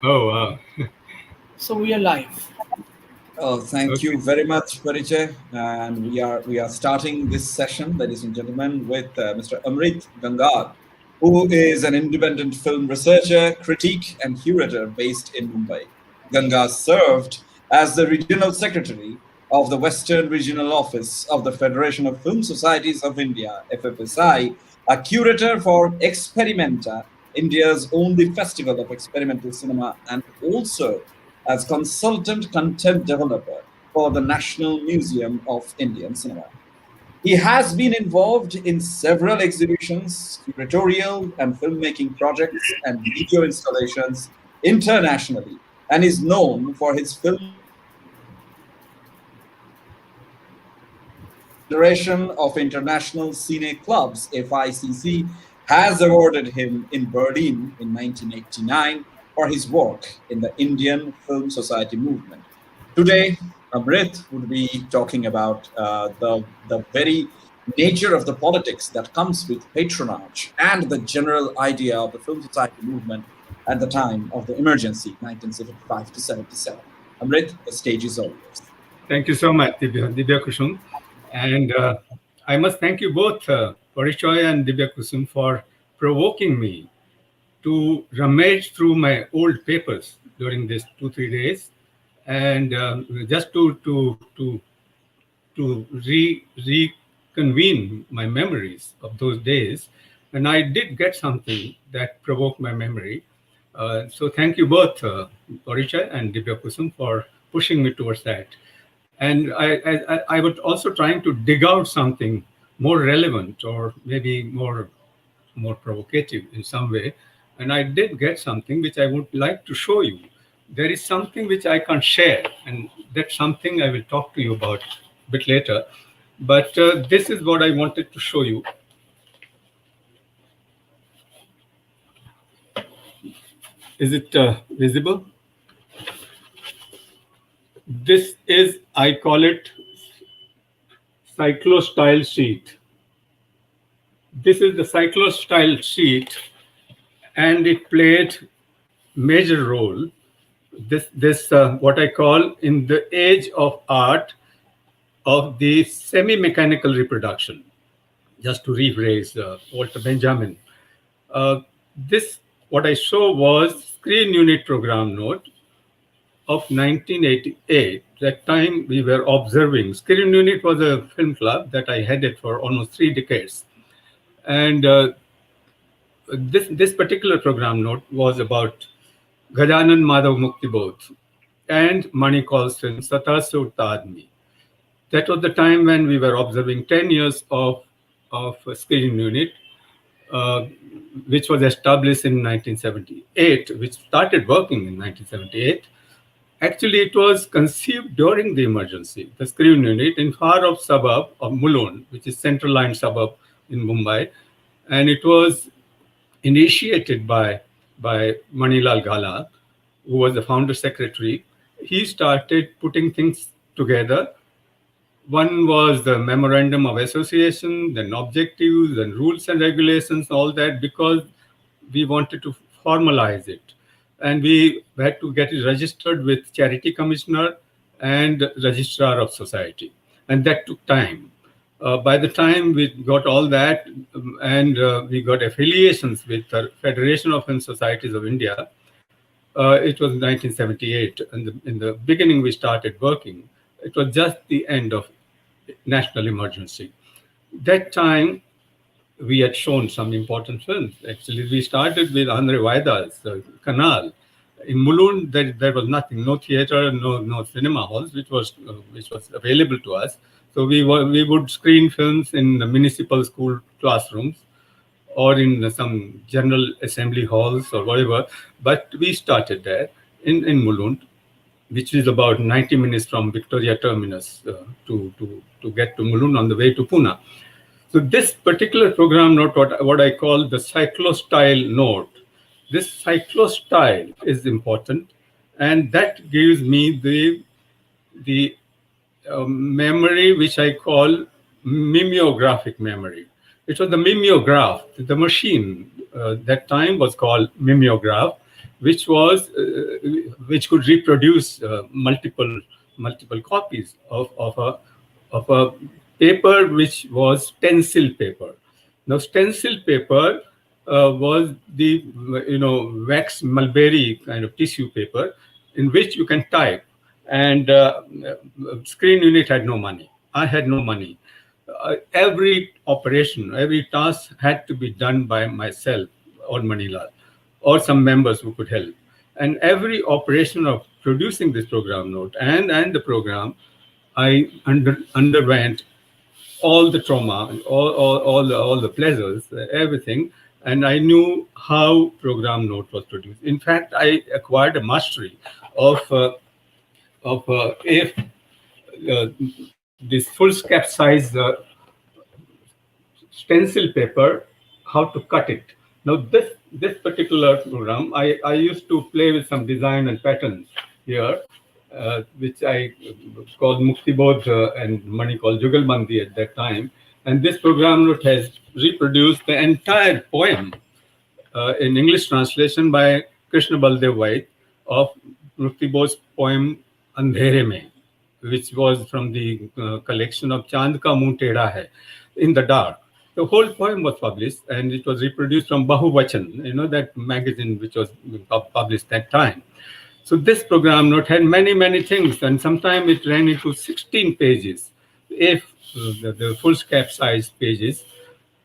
Oh, wow. So we are live. Oh, thank Okay. you very much, Parijay. And we are starting this session, ladies and gentlemen, with Mr. Amrit Gangar, who is an independent film researcher, critic, and curator based in Mumbai. Gangar served as the regional secretary of the Western Regional Office of the Federation of Film Societies of India (FFSI), a curator for Experimenta, India's only festival of experimental cinema, and also as consultant content developer for the National Museum of Indian Cinema. He has been involved in several exhibitions, curatorial and filmmaking projects, and video installations internationally, and is known for his film Federation of International Cine Clubs (FICC) has awarded him in Berlin in 1989 for his work in the Indian Film Society movement. Today, Amrit would be talking about the very nature of the politics that comes with patronage and the general idea of the Film Society movement at the time of the emergency, 1975 to 77. Amrit, the stage is all yours. Thank you so much, Dibyakusum. And I must thank you both, Parishoy and Dibyakusum, for provoking me to rummage through my old papers during these 2 3 days, and just to reconvene my memories of those days. And I did get something that provoked my memory. So thank you both, Orisha and Dibyakusum, for pushing me towards that. And I was also trying to dig out something more relevant or maybe more provocative in some way. And I did get something which I would like to show you. There is something which I can't share, and that's something I will talk to you about a bit later. But this is what I wanted to show you. Is it visible? This is, I call it, cyclostyle sheet. This is the cyclostyle sheet, and it played major role. This what I call in the age of art of the semi-mechanical reproduction. Just to rephrase Walter Benjamin, this what I saw was screen unit program note of 1988. That time we were observing. Screen unit was a film club that I headed for almost 3 decades, and this particular program note was about Gajanan Madhav Muktibodh and Mani Colson Sata Se Uthta Aadmi. That was the time when we were observing 10 years of a screening unit, uh, which was established in 1978, which started working in 1978. Actually, it was conceived during the emergency. The screen unit in far off suburb of Mulund, which is central line suburb in Mumbai, and it was initiated by Manilal Gala, who was the founder secretary. He started putting things together. One was the memorandum of association, then objectives, then rules and regulations, all that, because we wanted to formalize it. And we had to get it registered with Charity Commissioner and Registrar of Society. And that took time. By the time we got all that, and we got affiliations with the Federation of Film Societies of India, it was 1978. And in the beginning, we started working. It was just the end of national emergency. That time, we had shown some important films. Actually, we started with Andre Vaida's Canal. In Mulund, there was nothing, no theater, no cinema halls, which was available to us. So we would screen films in the municipal school classrooms or in some general assembly halls or whatever. But we started there in Mulund, which is about 90 minutes from Victoria Terminus to get to Mulund on the way to Pune. So this particular program note, what I call the cyclostyle note, this cyclostyle is important, and that gives me the memory which I call mimeographic memory. It was the mimeograph, the machine that time was called mimeograph, which could reproduce multiple copies of a paper which was stencil paper. Now, stencil paper was the wax mulberry kind of tissue paper in which you can type, and screen unit had no money. I had no money. Every operation, every task had to be done by myself or Manila or some members who could help. And every operation of producing this program note and the program, I underwent all the trauma, all the pleasures, everything. And I knew how program note was produced. In fact, I acquired a mastery of if this full scap size stencil paper, how to cut it. Now, this particular program, I used to play with some design and patterns here, which I called Muktibodh and money called Jugalbandi at that time. And this program note has reproduced the entire poem in English translation by Krishna Baldev White of Muktibodh's poem Andhere Mein, which was from the collection of Chand Ka Muh Teda Hai, In the Dark. The whole poem was published, and it was reproduced from Bahuvachan, that magazine which was published that time. So this program note had many things, and sometimes it ran into 16 pages. If the full scap size pages,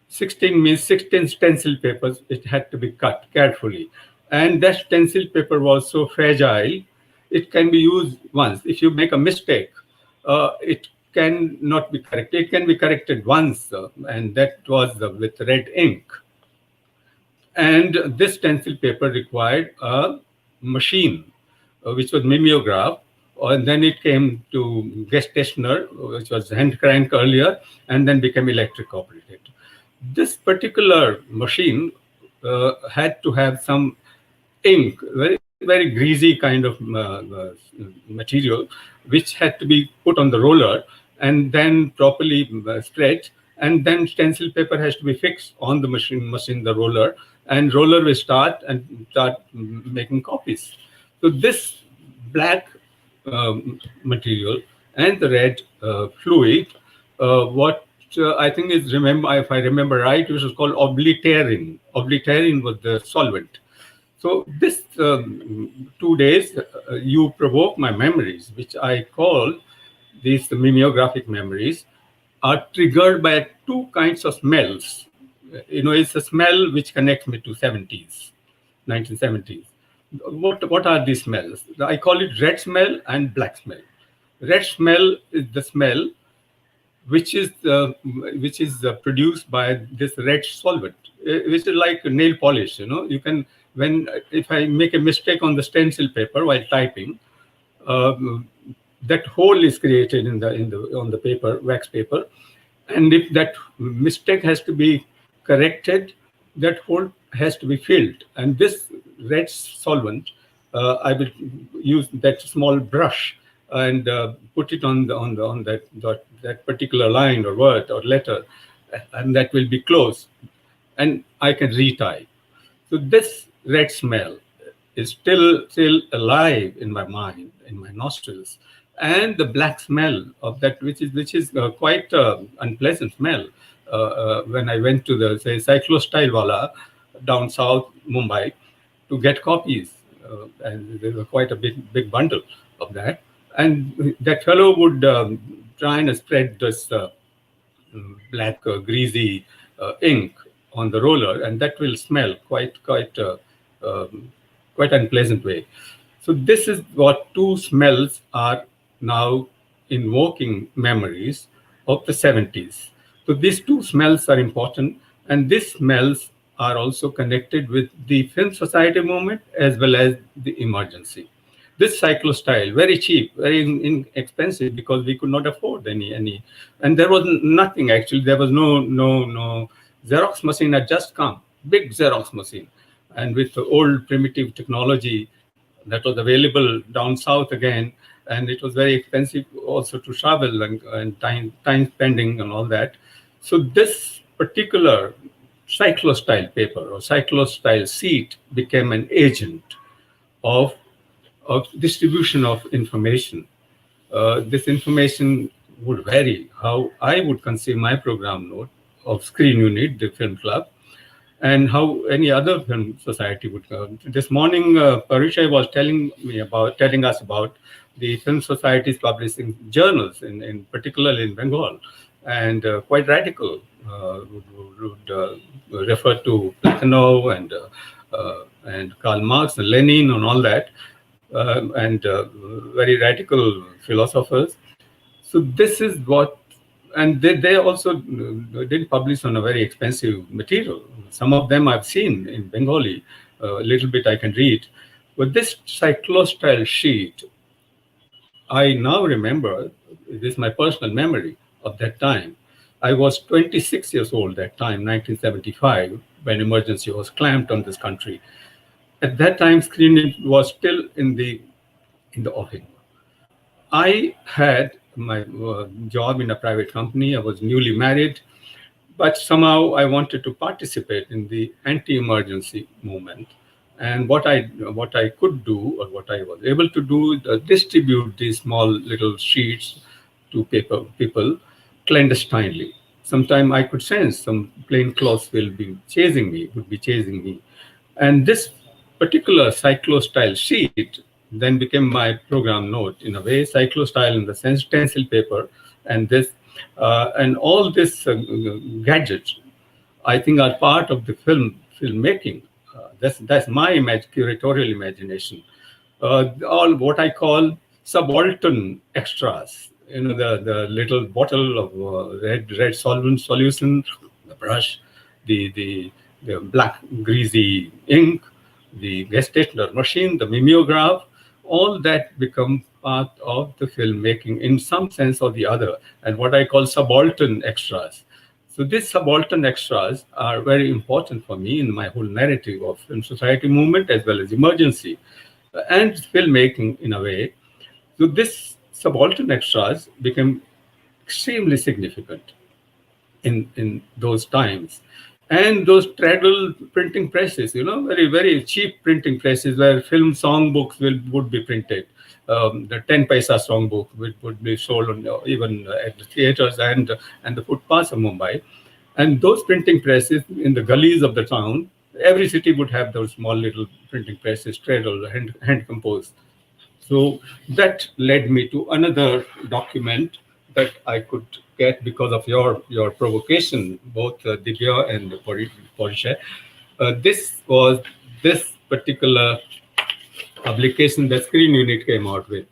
16 means 16 stencil papers, it had to be cut carefully. And that stencil paper was so fragile, it can be used once. If you make a mistake, it can not be corrected. It can be corrected once, and that was with red ink. And this stencil paper required a machine, which was mimeograph, and then it came to Gestationer, which was hand crank earlier, and then became electric operated. This particular machine had to have some ink, very greasy kind of material, which had to be put on the roller and then properly spread, and then stencil paper has to be fixed on the machine, the roller, and roller will start making copies. So this black material and the red fluid, what I think is, if I remember right, it was called obliterin. Obliterin was the solvent. So this 2 days, you provoke my memories, which I call these mimeographic memories, are triggered by two kinds of smells. It's a smell which connects me to 1970s. What are these smells? I call it red smell and black smell. Red smell is the smell which is produced by this red solvent, which is like nail polish. You can, if I make a mistake on the stencil paper while typing, that hole is created on the paper, wax paper, and if that mistake has to be corrected, that hole has to be filled. And this red solvent, I will use that small brush and put it on that particular line or word or letter, and that will be closed, and I can retype. So this red smell is still alive in my mind, in my nostrils, and the black smell of that, which is quite unpleasant smell. When I went to the cyclostyle wala down south Mumbai to get copies, and there was quite a big bundle of that, and that fellow would try and spread this black greasy ink on the roller, and that will smell quite unpleasant way. So this is what two smells are now invoking memories of the 70s. So these two smells are important, and these smells are also connected with the Film Society movement as well as the emergency. This cyclostyle, very cheap, very inexpensive, because we could not afford any, and there was nothing actually. There was no Xerox machine had just come, big Xerox machine, and with the old primitive technology that was available down south again, and it was very expensive also to travel and time spending and all that. So this particular cyclostyle paper or cyclostyle seat became an agent of distribution of information. This information would vary how I would conceive my program note of Screen Unit, the film club, and how any other film society would. This morning, Parishay was telling us about the film societies publishing journals, in particularly in Bengal, and quite radical. Would refer to Platonow and Karl Marx and Lenin and all that, and very radical philosophers. So this is what, and they also didn't publish on a very expensive material. Some of them I've seen in Bengali, a little bit I can read. But this cyclostyle sheet, I now remember, this is my personal memory of that time. I was 26 years old that time, 1975, when emergency was clamped on this country. At that time, screening was still in the offing. I had my job in a private company. I was newly married, but somehow I wanted to participate in the anti-emergency movement. And what I could do, or what I was able to do, distribute these small little sheets to people clandestinely. Sometimes I could sense some plainclothes would be chasing me. And this particular cyclostyle sheet then became my program note in a way. Cyclostyle in the sense stencil paper, and this and all this gadgets, I think, are part of the filmmaking. That's my curatorial imagination. All what I call subaltern extras. The little bottle of red solvent solution, the brush, the black greasy ink, the gestational machine, the mimeograph, all that become part of the filmmaking in some sense or the other, and what I call subaltern extras. So these subaltern extras are very important for me in my whole narrative of film society movement as well as emergency and filmmaking in a way. So this subaltern extras became extremely significant in those times. And those straddle printing presses, very, very cheap printing presses where film songbooks would be printed. The 10 paisa songbook would be sold even at the theaters and the footpaths of Mumbai. And those printing presses in the gullies of the town, every city would have those small little printing presses, straddle, hand composed. So that led me to another document that I could get because of your provocation, both Dibya and Porisha. This particular publication that Screen Unit came out with,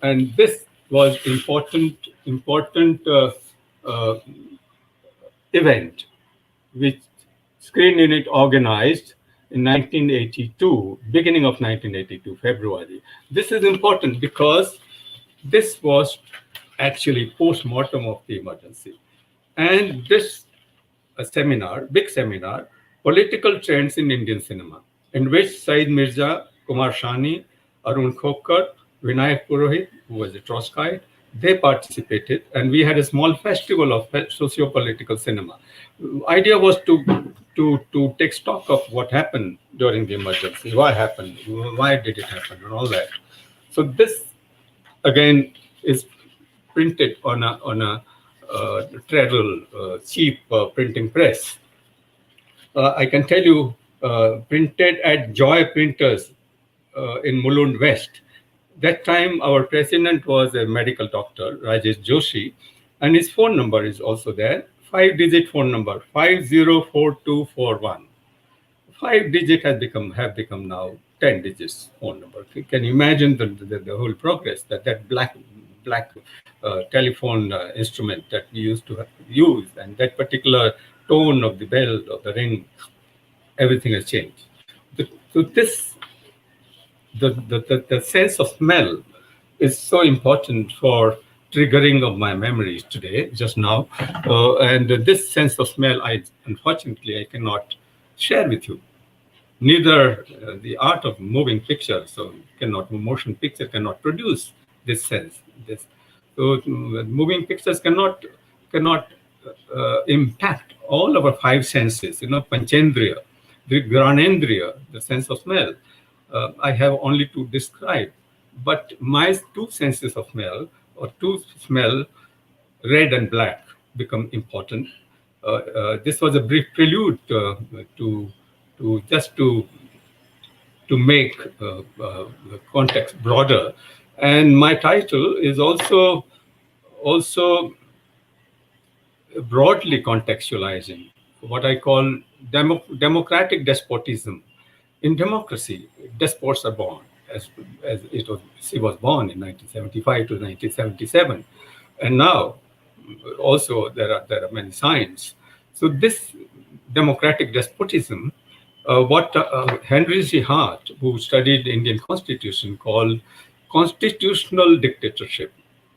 and this was important event which Screen Unit organized in 1982, beginning of 1982, February. This is important because this was actually post-mortem of the emergency. And this big seminar, Political Trends in Indian Cinema, in which Said Mirza, Kumar Shani, Arun Khokkar, Vinayak Purohit, who was a Trotskyite, they participated, and we had a small festival of socio-political cinema. Idea was to take stock of what happened during the emergency, why happened, why did it happen, and all that. So this, again, is printed on a treadle, cheap printing press. I can tell you, printed at Joy Printers in Mulund West. That time, our president was a medical doctor, Rajesh Joshi, and his phone number is also there. 5-digit phone number, 504241. 5-digit have become now 10 digits phone number. Can you imagine the whole progress that black telephone instrument that we used to use, and that particular tone of the bell or the ring, everything has changed. So the sense of smell is so important for triggering of my memories today, just now. And this sense of smell, unfortunately, I cannot share with you. Neither the art of moving picture, motion picture cannot produce this sense. So moving pictures cannot impact all our five senses, Panchendriya, the Granendriya, the sense of smell, I have only to describe. But my two senses of smell, or to smell, red and black, become important. This was a brief prelude to just to make the context broader. And my title is also broadly contextualizing what I call democratic despotism. In democracy, despots are born, as she was born in 1975 to 1977, and now also there are many signs. So this democratic despotism, what Henry C. Hart, who studied Indian Constitution, called constitutional dictatorship.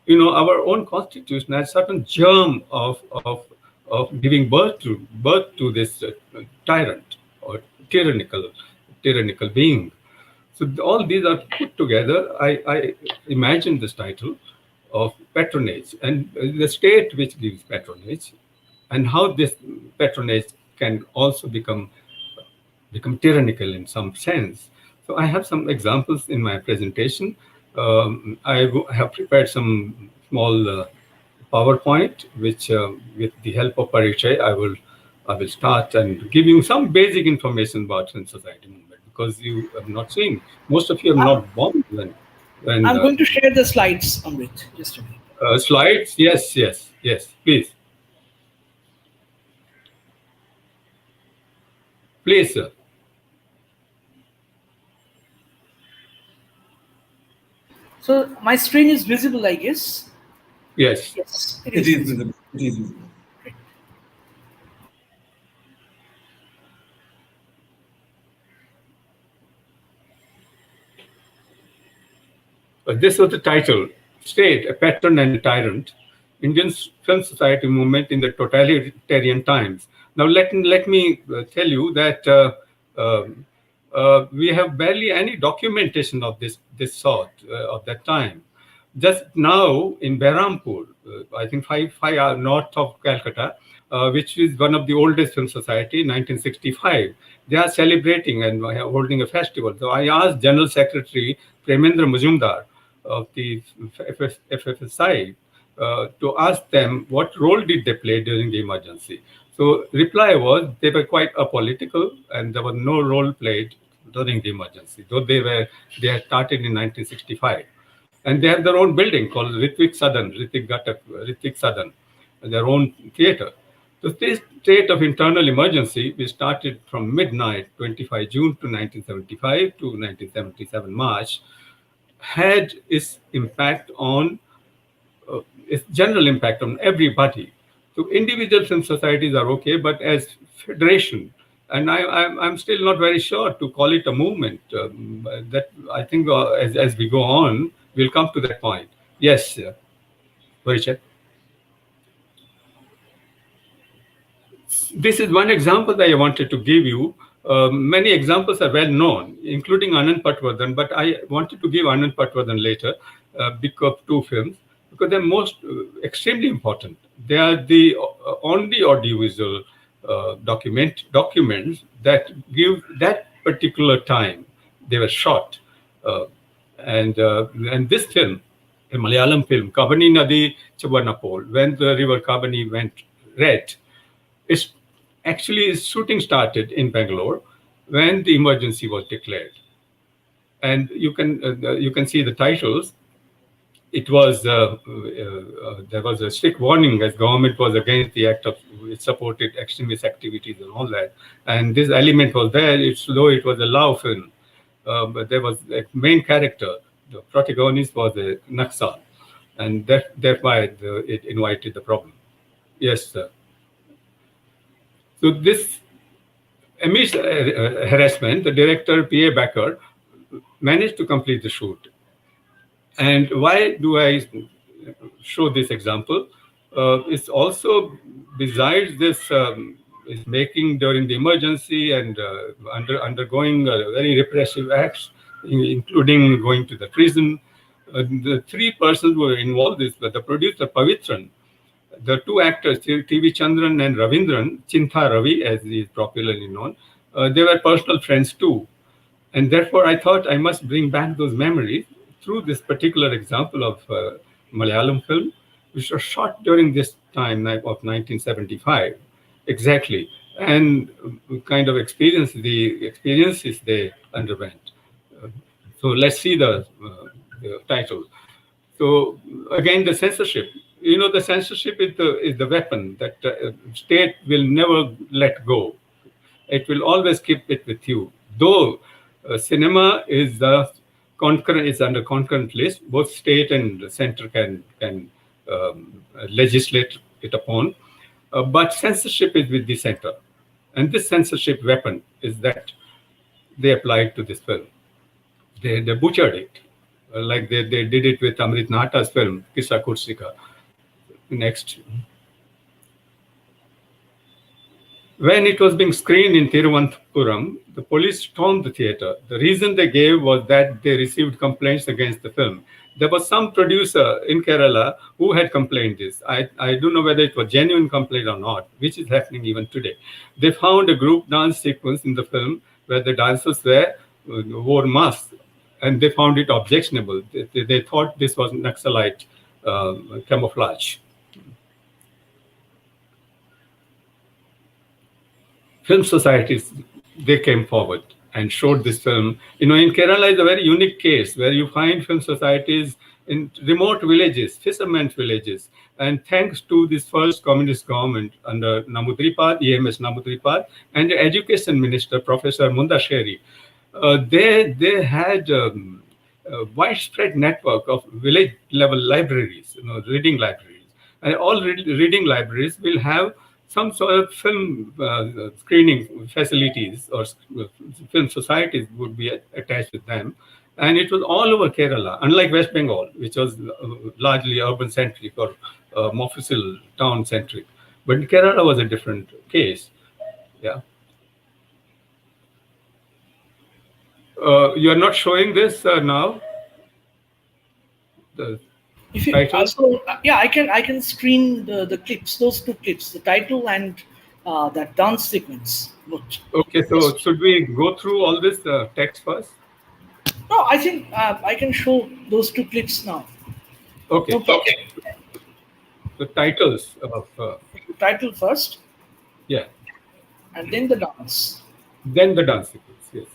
You know, our own constitution has certain germ of giving birth to this tyrant or tyrannical being. So all these are put together. I imagine this title of patronage and the state which gives patronage, and how this patronage can also become tyrannical in some sense. So I have some examples in my presentation. Have prepared some small PowerPoint, which with the help of Parichay, I will start and give you some basic information about civil society movement, because you have not seen. Most of you have not born when I'm going to share the slides, Amrit. Just a minute. slides. Yes. Please, sir. So my screen is visible, I guess. Yes. Yes, It is visible. It is visible. This was the title: State, a Patron and a Tyrant, Indian Film Society Movement in the Totalitarian Times. Now, let me tell you that we have barely any documentation of this sort of that time. Just now in Behrampur, I think five hours north of Calcutta, which is one of the oldest film society, 1965. They are celebrating and holding a festival. So I asked General Secretary Premendra Majumdar of the FFSI to ask them what role did they play during the emergency. So reply was they were quite apolitical and there was no role played during the emergency, though they had started in 1965. And they have their own building called Ritvik Sadan, their own theater. So this state of internal emergency, we started from midnight, 25 June to 1975 to 1977 March, had its impact on, its general impact on everybody. So individual film societies are okay, but as federation, and I'm still not very sure to call it a movement. That I think as we go on, we'll come to that point. Yes, Parichay. This is one example that I wanted to give you. Many examples are well known, including Anand Patwardhan, but I wanted to give Anand Patwardhan later because of two films, because they're most extremely important. They are the only audiovisual documents that give that particular time they were shot. And this film, a Malayalam film, Kabani Nadi Chabanapol, when the river Kabani went red, it's actually shooting started in Bangalore when the emergency was declared, and you can see the titles. It was there was a strict warning as government was against the act of, it supported extremist activities and all that, and this element was there. Though it was a Lao film, but there was a main character. The protagonist was a Naxal, and that's why it invited the problem. Yes, sir. So this amidst harassment, the director P.A. Backer managed to complete the shoot. And why do I show this example? It's also, besides this, is making during the emergency and undergoing very repressive acts, including going to the prison. The three persons who were involved is the producer Pavitran, the two actors, T.V. Chandran and Ravindran, Chintha Ravi, as he is popularly known, they were personal friends too. And therefore, I thought I must bring back those memories through this particular example of Malayalam film, which was shot during this time of 1975, exactly, and kind of the experiences they underwent. Uh, so let's see the title. So again, the censorship. You know, the censorship is the weapon that state will never let go. It will always keep it with you. Though cinema is the concurrent is under concurrent list, both state and the center can legislate it upon, but censorship is with the center, and this censorship weapon is that they applied to this film. They butchered it, like they did it with Amrit Nahata's film Kissa Kursika. Next. When it was being screened in Thiruvananthapuram, the police stormed the theater. The reason they gave was that they received complaints against the film. There was some producer in Kerala who had complained this. I don't know whether it was genuine complaint or not, which is happening even today. They found a group dance sequence in the film where the dancers wore masks, and they found it objectionable. They thought this was Naxalite camouflage. Film societies, they came forward and showed this film. You know, in Kerala is a very unique case where you find film societies in remote villages, fishermen's villages. And thanks to this first communist government under Namutripad, EMS Namutripad, and the education minister, Professor Mundasheri, they had a widespread network of village level libraries, you know, reading libraries. And all reading libraries will have some sort of film screening facilities, or film societies would be attached with them. And it was all over Kerala, unlike West Bengal, which was largely urban centric or Mofussil town centric. But Kerala was a different case. Yeah. You are not showing this now? The If you title? also, yeah, I can screen the clips, those two clips, the title and that dance sequence. Both. Okay, so should we go through all this text first? No, I think I can show those two clips now. Okay. No problem. The titles of, Title first, yeah, and then the dance. then the dance sequence, yes.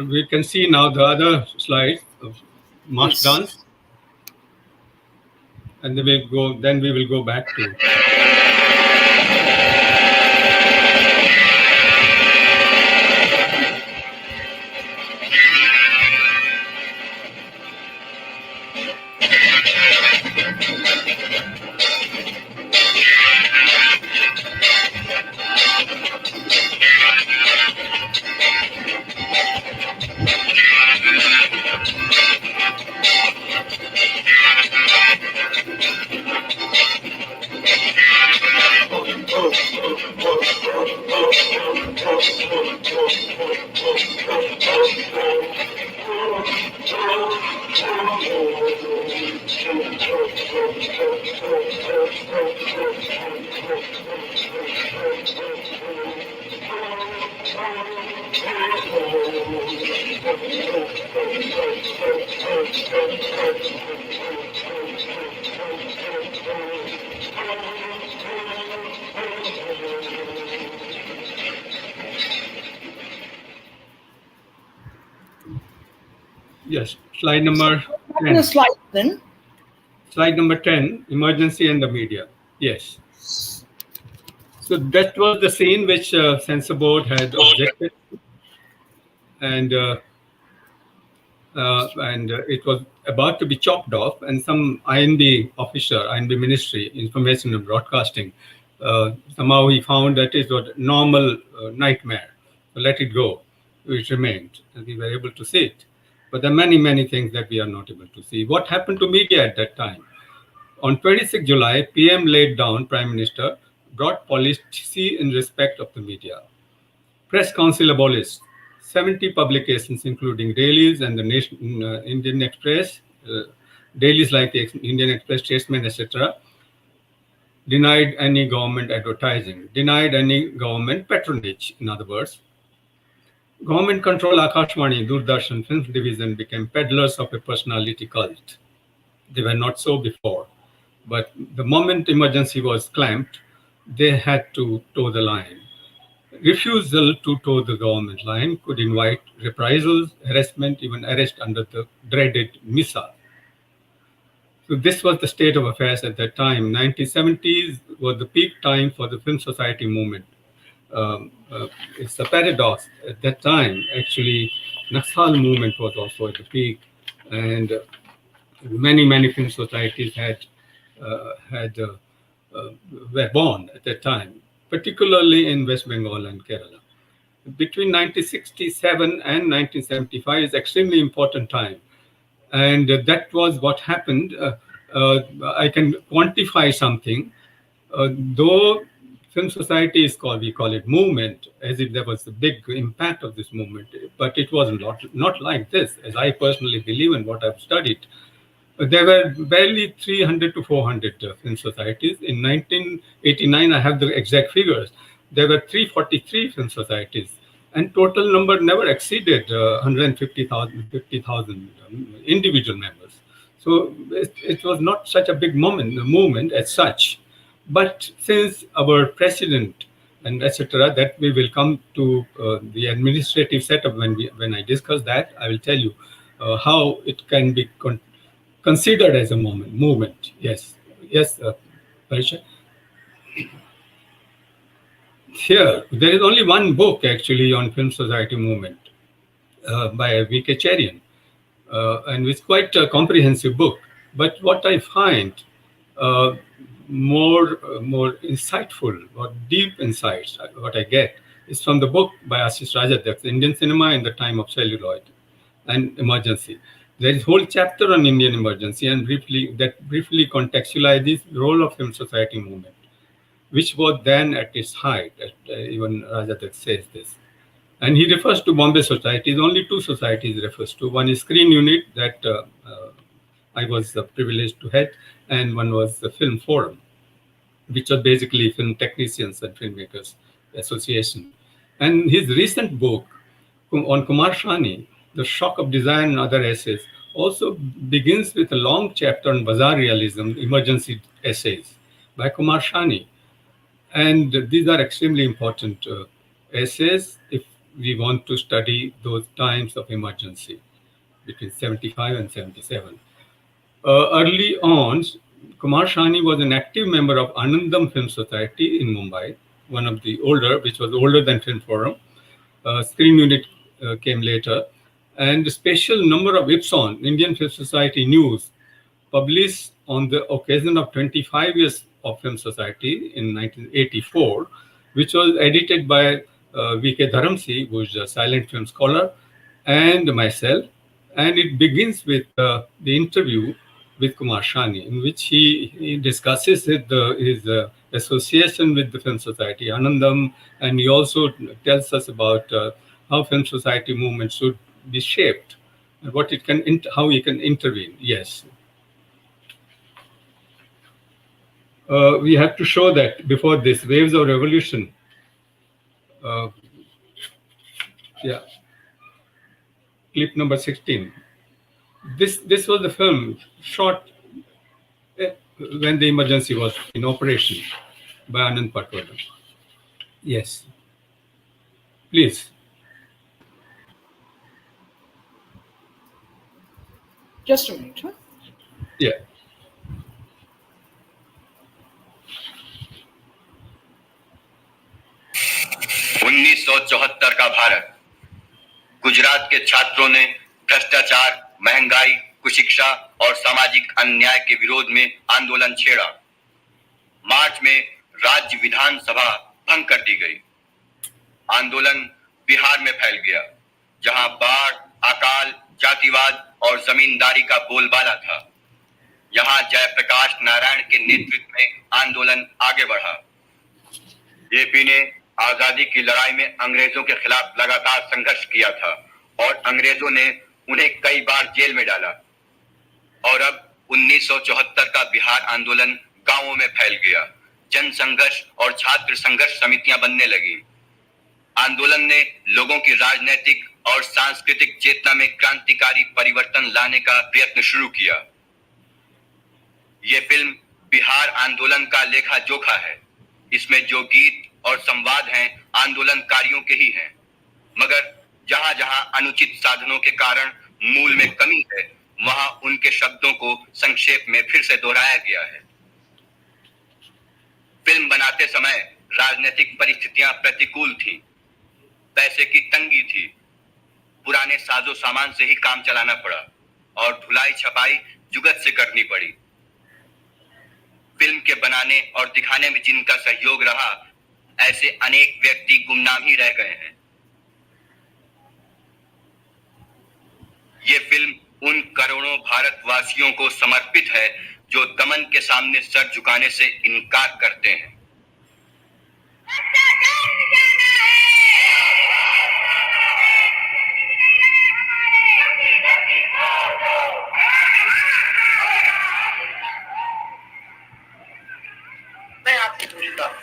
We can see now the other slides of mass Yes. dance, and then we will go back to. Yes, slide number Back to 10. the slide then. Slide number 10, emergency and the media. Yes. So that was the scene which censor board had objected, and it was about to be chopped off, and some INB officer, INB Ministry, Information and Broadcasting, somehow he found that it was a normal nightmare. So let it go. It remained, and we were able to see it. But there are many, many things that we are not able to see. What happened to media at that time? On 26 July, PM laid down, Prime Minister, brought policy in respect of the media. Press Council abolished 70 publications, including dailies and the Indian Express, dailies like the Indian Express, Statesman, etc. Denied any government advertising, denied any government patronage, in other words. Government controlled Akashvani, Doordarshan Films Division became peddlers of a personality cult. They were not so before. But the moment emergency was clamped, they had to toe the line. Refusal to toe the government line could invite reprisals, harassment, even arrest under the dreaded MISA. So this was the state of affairs at that time. 1970s was the peak time for the Film Society movement. It's a paradox. At that time, actually, Naxal movement was also at the peak, and many film societies were born at that time, particularly in West Bengal and Kerala. Between 1967 and 1975 is extremely important time, and that was what happened. I can quantify something. Though Film Society is we call it movement, as if there was a big impact of this movement, but it was not like this, as I personally believe and what I've studied. There were barely 300 to 400 film societies. In 1989, I have the exact figures. There were 343 film societies, and total number never exceeded 150,000, 50,000 individual members. So it was not such a big movement as such. But since our president and etc., that we will come to the administrative setup when I discuss that, I will tell you how it can be considered as a movement. Yes, Parisha. Here, there is only one book actually on Film Society movement by V.K. Cherian, and it's quite a comprehensive book. But what I find more insightful, or deep insights, what I get is from the book by Ashish Rajadhyaksha, Indian Cinema in the Time of Celluloid and Emergency. There is a whole chapter on Indian emergency and briefly contextualizes the role of Film Society movement, which was then at its height. Even Rajadhyaksha says this. And he refers to Bombay societies. Only two societies he refers to. One is Screen Unit that I was privileged to head, and one was the Film Forum, which are basically film technicians and filmmakers association. And his recent book on Kumar Shani, The Shock of Desire and Other Essays, also begins with a long chapter on Bazaar Realism, emergency essays by Kumar Shani. And these are extremely important essays if we want to study those times of emergency between 75 and 77. Early on, Kumar Shani was an active member of Anandam Film Society in Mumbai, one of the older, which was older than Film Forum. Screen Unit came later. And a special number of Ipson, Indian Film Society News, published on the occasion of 25 years of Film Society in 1984, which was edited by V.K. Dharamsi, who is a silent film scholar, and myself. And it begins with the interview with Kumar Shani, in which he discusses his association with the Film Society, Anandam, and he also tells us about how Film Society movement should be shaped and what it can, how he can intervene. Yes. We have to show that before this, Waves of Revolution. Yeah. Clip number 16. This was the film shot when the emergency was in operation by Anand Patwardhan. Yes. Please. Just a minute. Huh? Yeah. चौहत्तर का भारत, गुजरात के छात्रों ने भ्रष्टाचार, महंगाई, कुशिक्षा और सामाजिक अन्याय के विरोध में आंदोलन छेड़ा। मार्च में राज्य विधानसभा भंग कर दी गई। आंदोलन बिहार में फैल गया, जहां बाढ़, अकाल, जातिवाद और जमींदारी का बोलबाला था। यहां जयप्रकाश नारायण के नेतृत्व में आंदोलन आगे बढ़ा। जेपी ने आजादी की लड़ाई में अंग्रेजों के खिलाफ लगातार संघर्ष किया था और अंग्रेजों ने उन्हें कई बार जेल में डाला। और अब 1974 का बिहार आंदोलन गांवों में फैल गया। जन संघर्ष और छात्र संघर्ष समितियां बनने लगी। आंदोलन ने लोगों की राजनीतिक और सांस्कृतिक चेतना में क्रांतिकारी परिवर्तन लाने का प्रयत्न शुरू किया। ये फिल्म बिहार आंदोलन का लेखा जोखा है। इसमें जो गीत और संवाद हैं आंदोलनकारियों के ही हैं, मगर जहां जहां अनुचित साधनों के कारण मूल में कमी है, वहां उनके शब्दों को संक्षेप में फिर से दोहराया गया है। फिल्म बनाते समय राजनीतिक परिस्थितियां प्रतिकूल थीं, पैसे की तंगी थी, पुराने साजो सामान से ही काम चलाना पड़ा और धुलाई छपाई जुगत से करनी पड़ी। फिल्म के बनाने और दिखाने में जिनका सहयोग रहा, ऐसे अनेक व्यक्ति गुमनाम ही रह गए हैं। ये फिल्म उन करोड़ों भारतवासियों को समर्पित है जो दमन के सामने सर झुकाने से इनकार करते हैं। मैं आपसे पूछता हूं,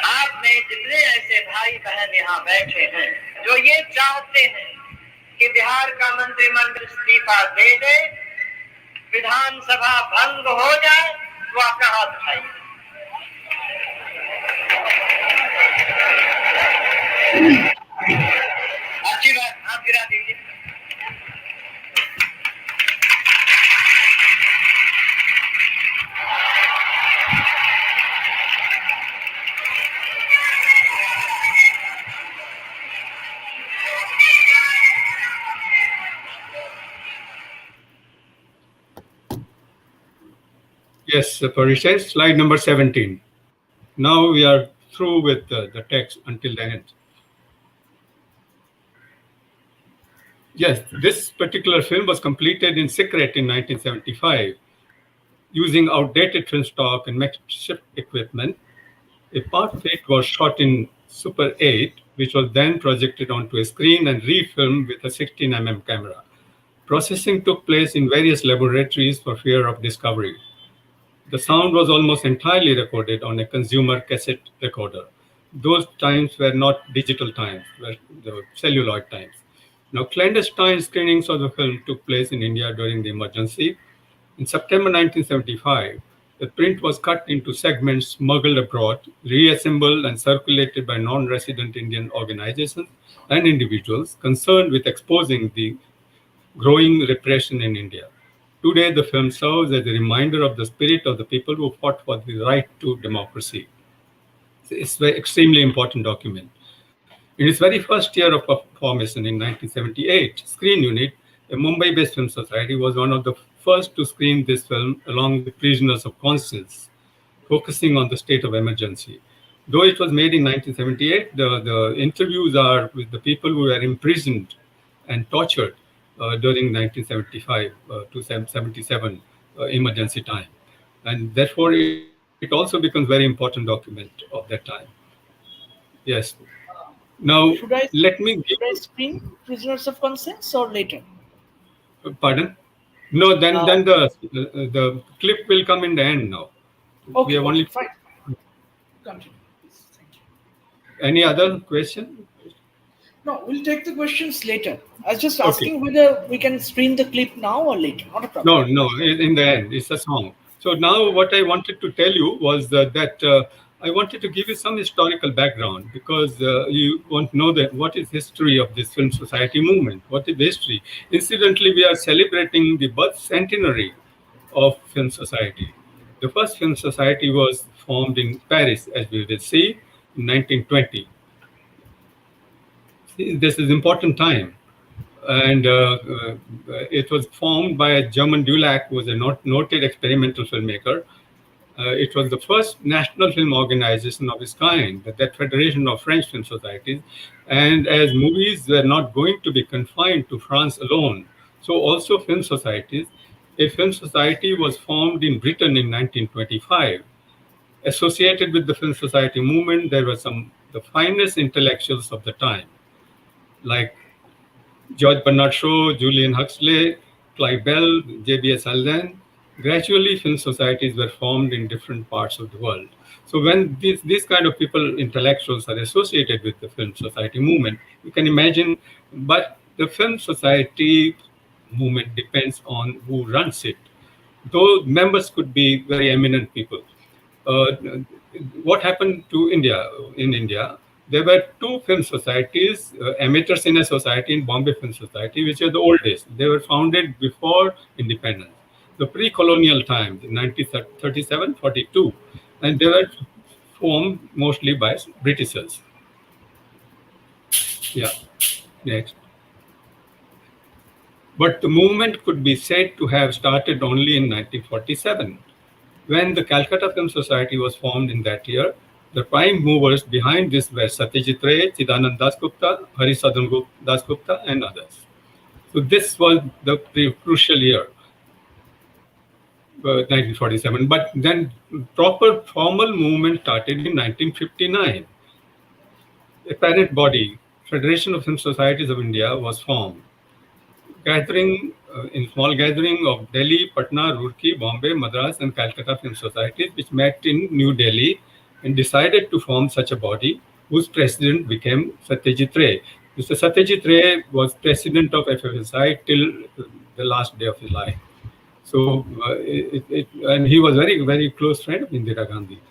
आप में जितने ऐसे भाई बहन यहाँ बैठे हैं जो ये चाहते हैं कि बिहार का मंत्रिमंडल इस्तीफा दे दे, विधानसभा भंग हो जाए, वो अपना हाथ उठाइए। अच्छी बात, आप गिरा दीजिए। Yes, Parisha, slide number 17. Now we are through with the text until the end. Yes, this particular film was completed in secret in 1975 using outdated film stock and makeshift equipment. A part of it was shot in Super 8 which was then projected onto a screen and refilmed with a 16 mm camera. Processing took place in various laboratories for fear of discovery. The sound was almost entirely recorded on a consumer cassette recorder. Those times were not digital times, they were celluloid times. Now, clandestine screenings of the film took place in India during the emergency. In September 1975, the print was cut into segments smuggled abroad, reassembled and circulated by non-resident Indian organizations and individuals concerned with exposing the growing repression in India. Today, the film serves as a reminder of the spirit of the people who fought for the right to democracy. It's an extremely important document. In its very first year of formation in 1978, Screen Unit, a Mumbai-based film society, was one of the first to screen this film along with Prisoners of Conscience, focusing on the state of emergency. Though it was made in 1978, the interviews are with the people who were imprisoned and tortured during 1975 to 77 emergency time. And therefore, it also becomes very important document of that time. Yes. Now, let me give... Should I screen Prisoners of Conscience or later? Pardon? No, then the clip will come in the end now. Okay, we have only... fine. Continue, please. Thank you. Any other question? No, we'll take the questions later. I was just asking whether we can screen the clip now or later. Not a problem. No, in the end, it's a song. So now what I wanted to tell you was that I wanted to give you some historical background, because you want to know that what is history of this film society movement, what is the history. Incidentally, we are celebrating the birth centenary of film society. The first film society was formed in Paris, as we will see, in 1920. This is important time. And it was formed by a German Dulac, who was a noted experimental filmmaker. It was the first national film organization of its kind, that Federation of French Film Societies. And as movies were not going to be confined to France alone, so also film societies, a film society was formed in Britain in 1925. Associated with the film society movement, there were the finest intellectuals of the time, like George Bernard Shaw, Julian Huxley, Clive Bell, J.B.S. Alden. Gradually, film societies were formed in different parts of the world. So when these kind of people, intellectuals, are associated with the film society movement, you can imagine, but the film society movement depends on who runs it. Though members could be very eminent people. What happened to India? In India, there were two film societies, Amateur Cine Society and Bombay Film Society, which are the oldest. They were founded before independence, the pre-colonial times, in 1937-42, and they were formed mostly by Britishers. Yeah, next. But the movement could be said to have started only in 1947, when the Calcutta Film Society was formed in that year. The prime movers behind this were Satyajit Ray, Chidanand Dasgupta, Harisadhan Dasgupta, and others. So this was the crucial year, 1947. But then proper formal movement started in 1959. A parent body, Federation of Film Societies of India, was formed. In small gathering of Delhi, Patna, Roorkee, Bombay, Madras, and Calcutta Film Societies, which met in New Delhi and decided to form such a body, whose president became Satyajit Ray. Mr. Satyajit Ray was president of FFSI till the last day of his life. So, and he was very, very close friend of Indira Gandhi.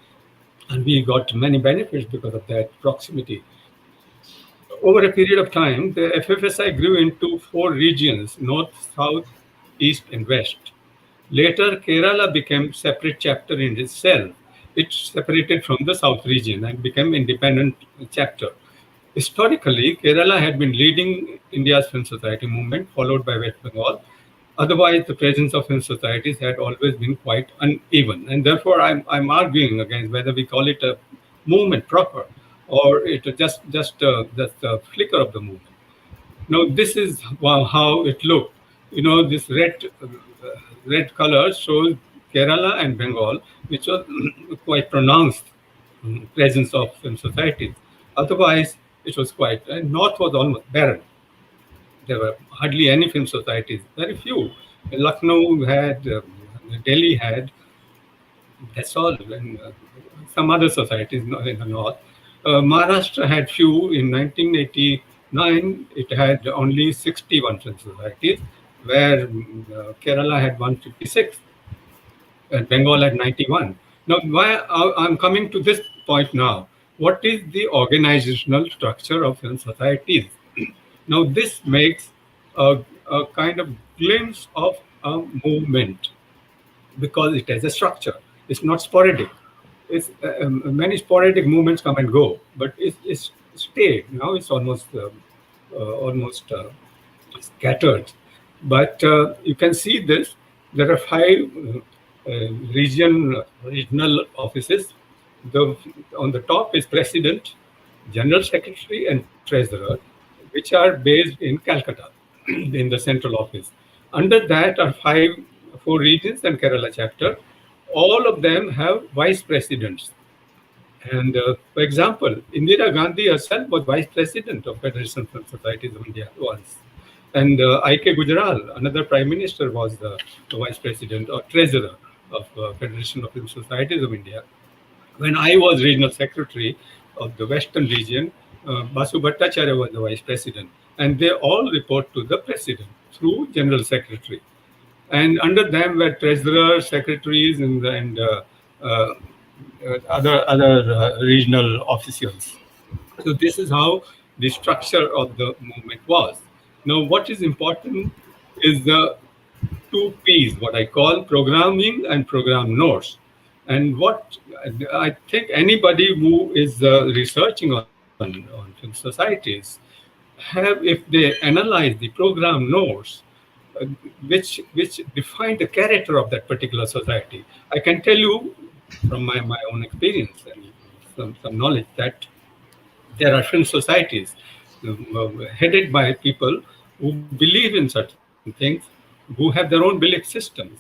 And we got many benefits because of that proximity. Over a period of time, the FFSI grew into 4 regions: North, South, East, and West. Later, Kerala became separate chapter in itself. It separated from the South region and became independent chapter. Historically, Kerala had been leading India's film society movement, followed by West Bengal. Otherwise, the presence of film societies had always been quite uneven. And therefore, I'm arguing against whether we call it a movement proper, or it just a flicker of the movement. Now, this is how it looked. You know, this red color shows Kerala and Bengal, which was quite pronounced presence of film societies. Otherwise, it was quite, and North was almost barren. There were hardly any film societies, very few. Lucknow had, Delhi had, that's all. And some other societies in the north. Maharashtra had few. In 1989, it had only 61 film societies, where Kerala had 156 and Bengal had 91. Now, why I'm coming to this point now. What is the organizational structure of film societies? Now, this makes a kind of glimpse of a movement because it has a structure. It's not sporadic. It's many sporadic movements come and go, but it's stayed. Now it's almost scattered. But you can see this. There are 5 regional offices. On the top is president, general secretary, and treasurer, which are based in Calcutta, in the central office. Under that are 4 regions and Kerala chapter. All of them have vice presidents. And for example, Indira Gandhi herself was vice president of Federation of Film Societies of India once. And I.K. Gujral, another prime minister, was the vice president or treasurer of Federation of Film Societies of India. When I was regional secretary of the Western region, Basu Bhattacharya was the vice president. And they all report to the president through general secretary. And under them were treasurers, secretaries, and other regional officials. So this is how the structure of the movement was. Now, what is important is the 2 P's, what I call programming and program notes. And what I think anybody who is researching on film societies have, if they analyze the program notes, which define the character of that particular society. I can tell you from my own experience and some knowledge that there are film societies headed by people who believe in certain things, who have their own belief systems.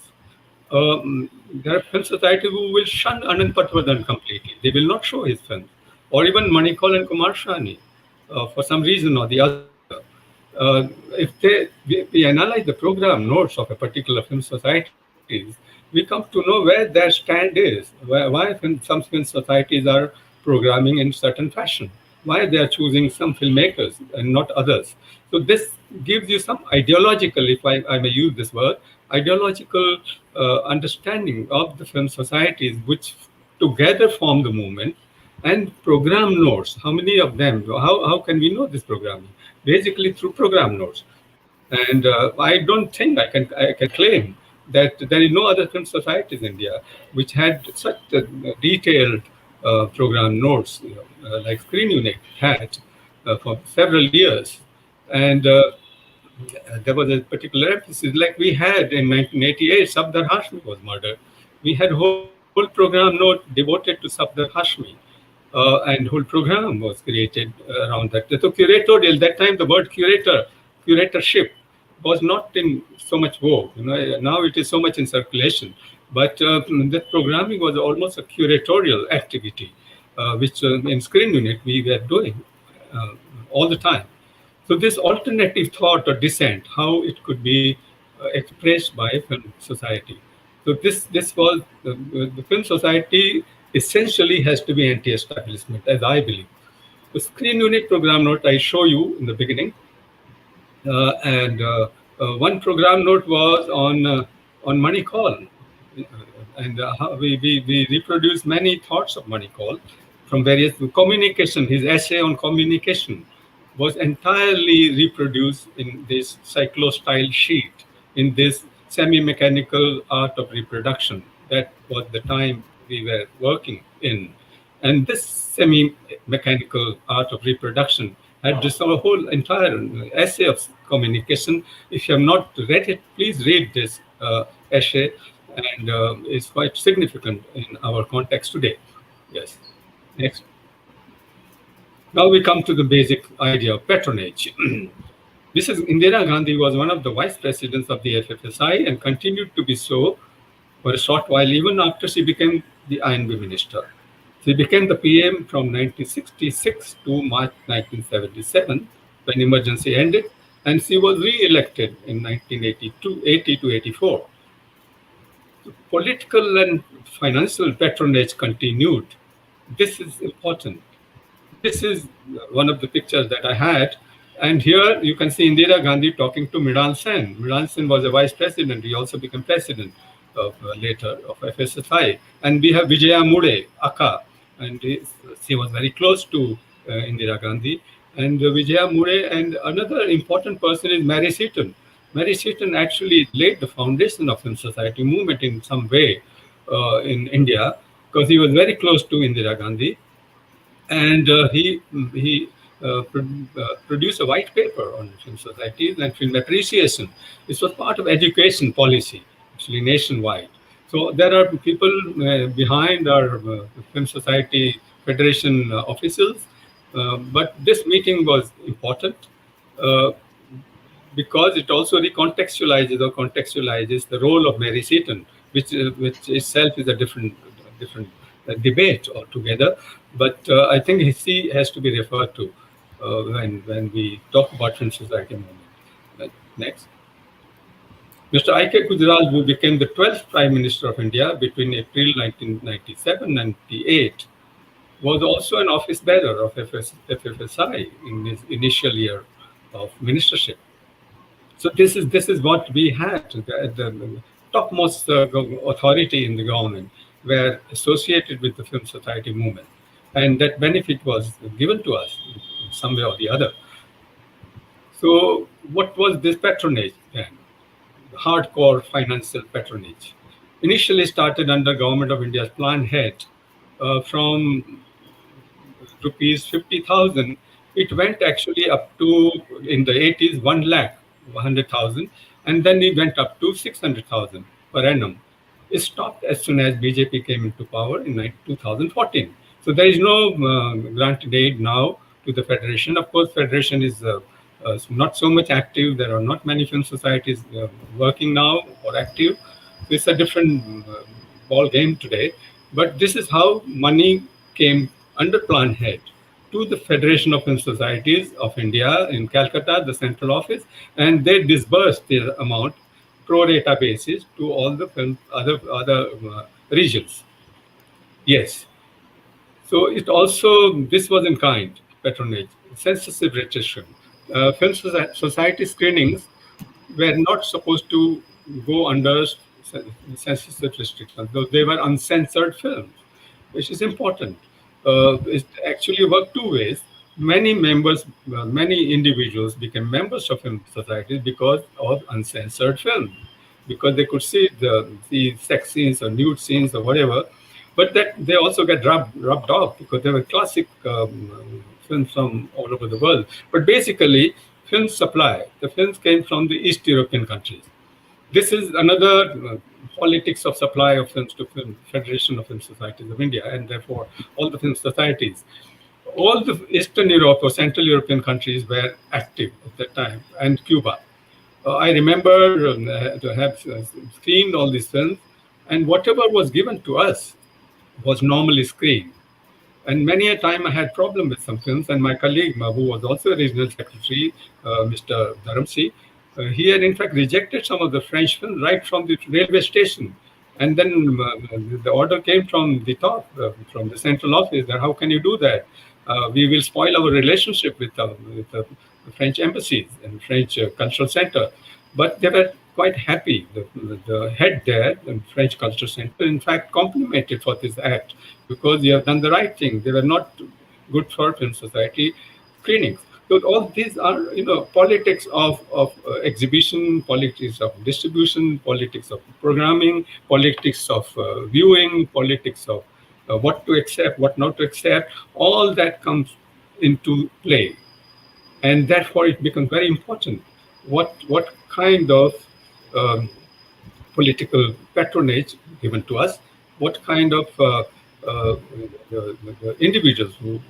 There are film societies who will shun Anand Patwardhan completely. They will not show his films. Or even Manikol and Kumar Shani, for some reason or the other. If we analyze the program notes of a particular film societies, we come to know where their stand is, why some film societies are programming in certain fashion, why they are choosing some filmmakers and not others. So this gives you some ideological, if I may use this word, ideological understanding of the film societies, which together form the movement. And program notes, how many of them, how can we know this programming? Basically through program notes. And I don't think I can claim that there is no other film societies in India which had such detailed program notes, like Screen Unit had for several years. And there was a particular emphasis, like we had in 1988, Safdar Hashmi was murdered. We had whole program note devoted to Safdar Hashmi. And whole program was created around that. So curatorial, that time the word curatorship was not in so much vogue. Now it is so much in circulation. But that programming was almost a curatorial activity, which in Screen Unit we were doing all the time. So this alternative thought or dissent, how it could be expressed by a film society. So this was the film society essentially has to be anti-establishment, as I believe. The Screen Unit program note I show you in the beginning, and one program note was on Manikol, and we reproduced many thoughts of Manikol from various communication. His essay on communication was entirely reproduced in this cyclo-style sheet, in this semi-mechanical art of reproduction. That was the time we were working in. And this semi-mechanical art of reproduction had just a whole entire essay of communication. If you have not read it, please read this essay, and it's quite significant in our context today. Yes. Next. Now we come to the basic idea of patronage. This is Indira Gandhi was one of the vice presidents of the FFSI and continued to be so for a short while, even after she became the INB minister. He became the PM from 1966 to March 1977, when emergency ended, and she was re-elected in 1982, 80 to 84. Political and financial patronage continued. This is important. This is one of the pictures that I had. And here you can see Indira Gandhi talking to Mridal Sen. Mridal Sen was a vice president. He also became president of, later of FSSI. And we have Vijaya Mure, Akka, and she was very close to Indira Gandhi. And Vijaya Mure, and another important person is Mary Seaton. Mary Seaton actually laid the foundation of film society movement in some way in India, because he was very close to Indira Gandhi. And he produced a white paper on film societies and film appreciation. This was part of education policy, actually nationwide. So there are people behind our Film Society Federation officials, but this meeting was important because it also recontextualizes or contextualizes the role of Mary Seaton, which itself is a different debate altogether. But I think he has to be referred to when we talk about Film Society movement. Next. Mr. I.K. Gujral, who became the 12th Prime Minister of India between April 1997 and 98, was also an office bearer of FFSI in his initial year of ministership. So this is what we had. The topmost authority in the government were associated with the Film Society movement, and that benefit was given to us in some way or the other. So what was this patronage then? Hardcore financial patronage. Initially started under Government of India's plan head from rupees 50,000. It went actually up to, in the 80s, 1,100,000, and then it went up to 600,000 per annum. It stopped as soon as BJP came into power in 2014. So there is no granted aid now to the Federation. Of course, Federation is not so much active. There are not many film societies working now or active. So it's a different ball game today. But this is how money came under plan head to the Federation of Film Societies of India in Calcutta, the central office, and they disbursed the amount pro rata basis to all the other regions. Yes. So it also, this was in kind, patronage, censorship restriction. Film society screenings were not supposed to go under censorship restrictions, though they were uncensored films, which is important. It actually worked two ways. Many members, many individuals became members of film societies because of uncensored film, because they could see the sex scenes or nude scenes or whatever, but that they also get rubbed off because they were classic films from all over the world. But basically, film supply, the films came from the East European countries. This is another politics of supply of films to Film Federation of Film Societies of India, and therefore all the film societies. All the Eastern Europe or Central European countries were active at that time, and Cuba. I remember to have screened all these films, and whatever was given to us was normally screened. And many a time I had problem with some films, and my colleague, who was also a regional secretary, Mr. Dharamsi, he had in fact rejected some of the French films right from the railway station. And then the order came from the top, from the central office, that how can you do that? We will spoil our relationship with the French embassies and French cultural center. But they were quite happy. The head there, the French cultural center, in fact, complimented for this act because you have done the right thing. They were not good for film society screenings. So all these are, politics of exhibition, politics of distribution, politics of programming, politics of viewing, politics of what to accept, what not to accept. All that comes into play, and therefore it becomes very important. What kind of political patronage given to us? What kind of the individuals who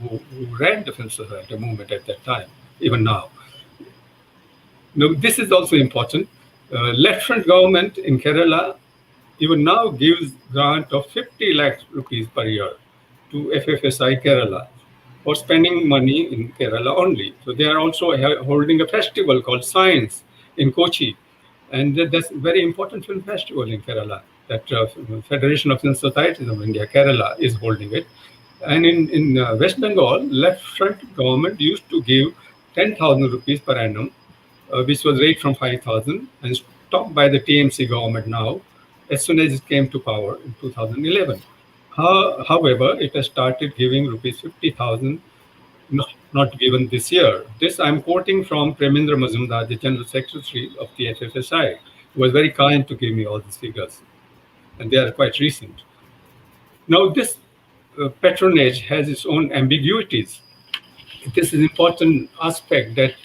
ran the Film Society movement at that time, even now. Now, this is also important. Left front government in Kerala even now gives grant of 50 lakh rupees per year to FFSI Kerala for spending money in Kerala only. So they are also holding a festival called Science in Kochi. And that's a very important film festival in Kerala that Federation of Film Societies of India, Kerala, is holding it. And in West Bengal, left front government used to give 10,000 rupees per annum, which was raised from 5,000 and stopped by the TMC government now, as soon as it came to power in 2011. However, it has started giving rupees 50,000, not given this year. This I'm quoting from Premendra Mazumdar, the General Secretary of the FFSI, who was very kind to give me all these figures, and they are quite recent. Now, this patronage has its own ambiguities. This is an important aspect that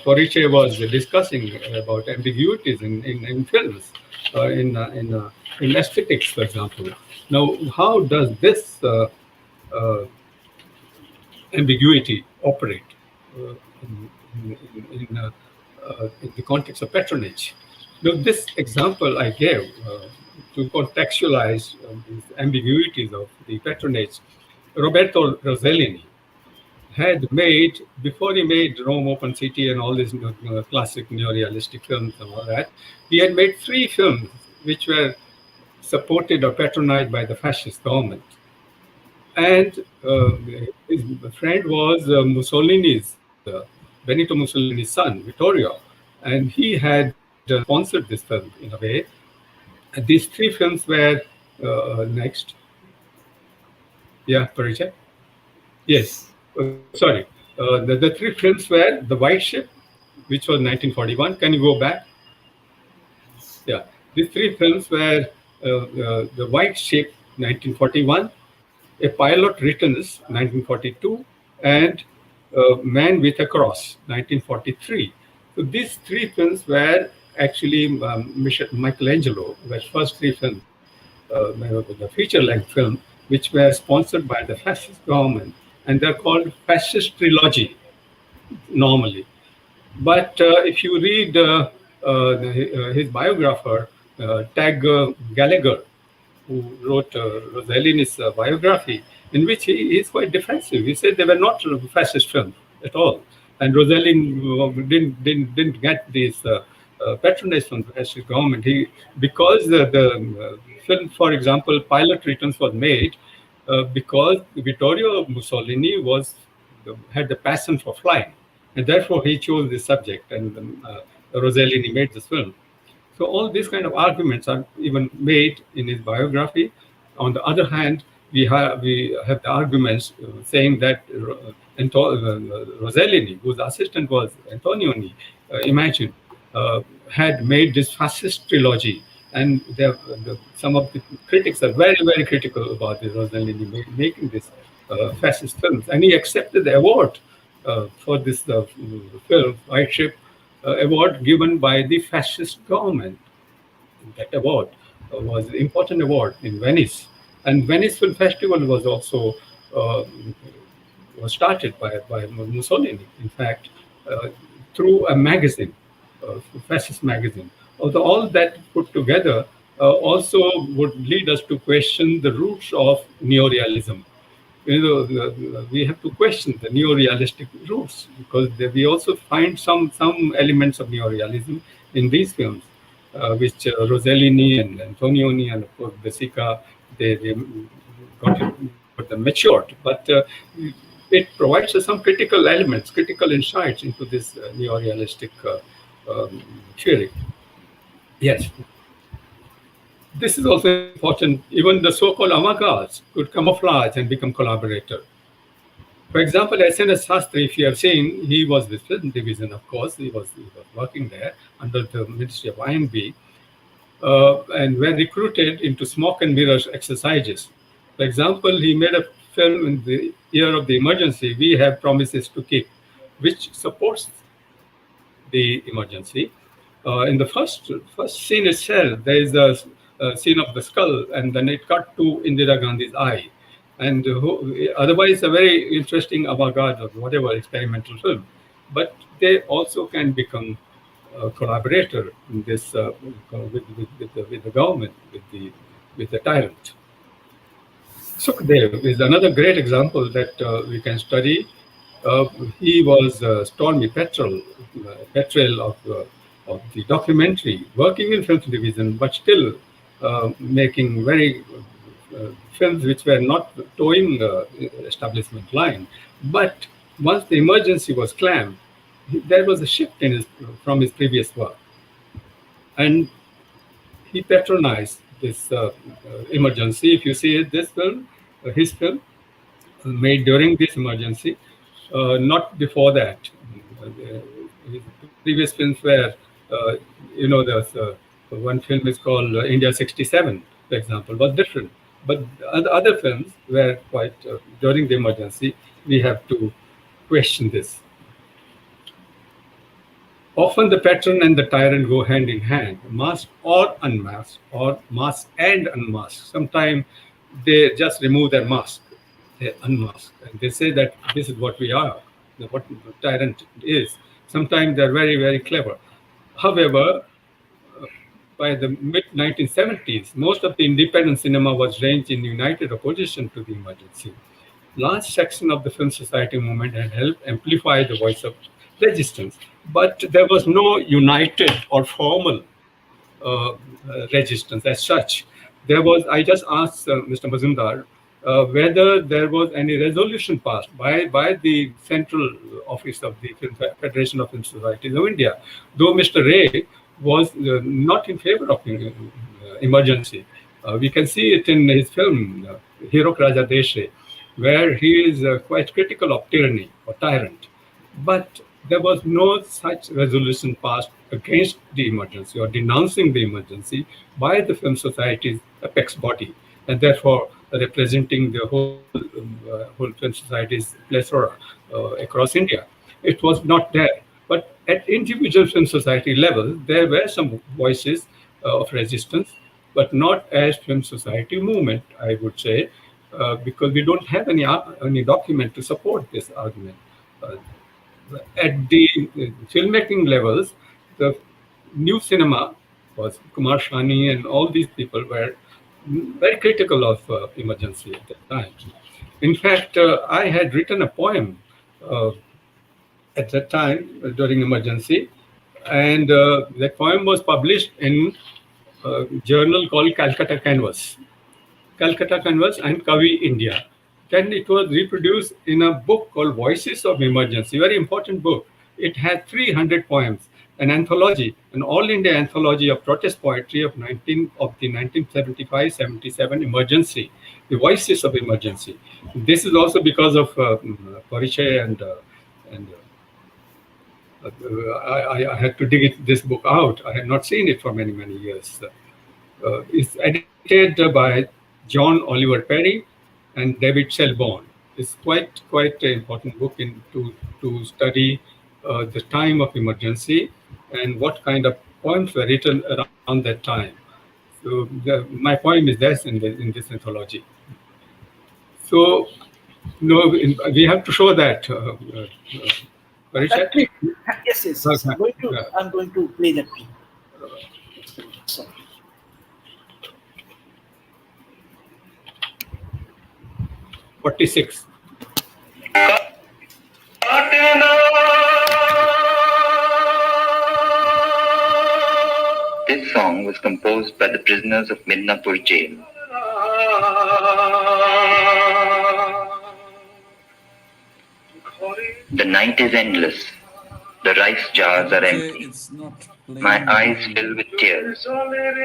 Poriche was discussing about ambiguities in films, in aesthetics, for example. Now, how does this ambiguity operate in the context of patronage? Now, this example I gave to contextualize these ambiguities of the patronage, Roberto Rossellini had made, before he made Rome Open City and all these classic neorealistic films and all that, he had made 3 films which were supported or patronized by the fascist government. And his friend was Mussolini's, Benito Mussolini's son, Vittorio, and he had sponsored this film in a way. And these 3 films were next. Yeah, Paricha? Yes. Sorry. The 3 films were The White Ship, which was 1941. Can you go back? Yeah. These 3 films were The White Ship, 1941, A Pilot Returns, 1942, and Man with a Cross, 1943. So these 3 films were actually Michelangelo, the first 3 films, the feature-length film, which were sponsored by the fascist government, and they're called fascist trilogy normally. But if you read his biographer, Tag Gallagher, who wrote Rossellini's biography, in which he is quite defensive. He said they were not fascist films at all, and Rossellini didn't get these patronage from the fascist government. Because the film, for example, Pilot Returns was made because Vittorio Mussolini had the passion for flying, and therefore he chose this subject, and Rossellini made this film. So all these kind of arguments are even made in his biography. On the other hand, we have the arguments saying that Rossellini, whose assistant was Antonioni, imagine, had made this fascist trilogy. And some of the critics are very, very critical about this Rossellini making this fascist films. And he accepted the award for this film, White Ship, award given by the fascist government. That award was an important award in Venice. And Venice Film Festival was also was started by Mussolini, in fact, through a magazine, fascist magazine. Although all that put together also would lead us to question the roots of neorealism. We have to question the neorealistic roots, because we also find some elements of neorealism in these films, which Rossellini and Antonioni and of course Besica, they got them matured. But it provides us some critical elements, critical insights into this neorealistic theory. Yes. This is also important. Even the so-called avant-gardes could camouflage and become collaborator. For example, S.N.S. Sastry, if you have seen, he was with film division, of course. He was working there under the Ministry of INB, and were recruited into smoke and mirrors exercises. For example, he made a film in the year of the emergency, We Have Promises to Keep, which supports the emergency. In the first scene itself, there is a scene of the skull, and then it cut to Indira Gandhi's eye. And otherwise, a very interesting avant-garde or whatever experimental film. But they also can become a collaborator in this with the government, with the tyrant. Sukhdev is another great example that we can study. Uh, he was Stormy Petrel of the documentary, working in film division, but still making very films which were not towing establishment line. But once the emergency was clamped, there was a shift in from his previous work, and he patronized this emergency. If you see it, this film, his film, made during this emergency, not before that. His previous films were, uh, there's one film is called India '67, for example, was different. But other films were quite, during the emergency, we have to question this. Often the patron and the tyrant go hand in hand, masked or unmasked, or masked and unmasked. Sometimes they just remove their mask, they unmask, and they say that this is what we are, what the tyrant is. Sometimes they're very, very clever. However, by the mid 1970s, most of the independent cinema was ranged in united opposition to the emergency. Large section of the film society movement had helped amplify the voice of resistance, but there was no united or formal resistance as such. There was. I just asked Mr. Mazumdar whether there was any resolution passed by the central office of the Federation of Film Societies of India, though Mr. Ray was not in favor of emergency. We can see it in his film Hero Raja Deshe, where he is quite critical of tyranny or tyrant. But there was no such resolution passed against the emergency or denouncing the emergency by the Film Society's apex body, and therefore representing the whole Film Society's plethora across India. It was not there. But at individual film society level, there were some voices of resistance, but not as film society movement, I would say, because we don't have any document to support this argument. Uh, at the filmmaking levels, the new cinema was Kumar Shani and all these people were very critical of emergency at that time. In fact, I had written a poem uh, at that time during emergency, and that poem was published in a journal called Calcutta Canvas and Kavi India. Then it was reproduced in a book called Voices of Emergency, very important book. It had 300 poems, an anthology, an all India anthology of protest poetry of the 1975-77 emergency, the Voices of Emergency. This is also because of Parichay and I had to dig this book out. I had not seen it for many, many years. It's edited by John Oliver Perry and David Shelbourne. It's quite an important book to study the time of emergency and what kind of poems were written around that time. So my poem is there in this anthology. So no, we have to show that. Parichay? Yes. Okay. I'm going to play that clip. So. 46. This song was composed by the prisoners of Midnapur jail. The night is endless. The rice jars are empty. It's not My eyes fill with tears.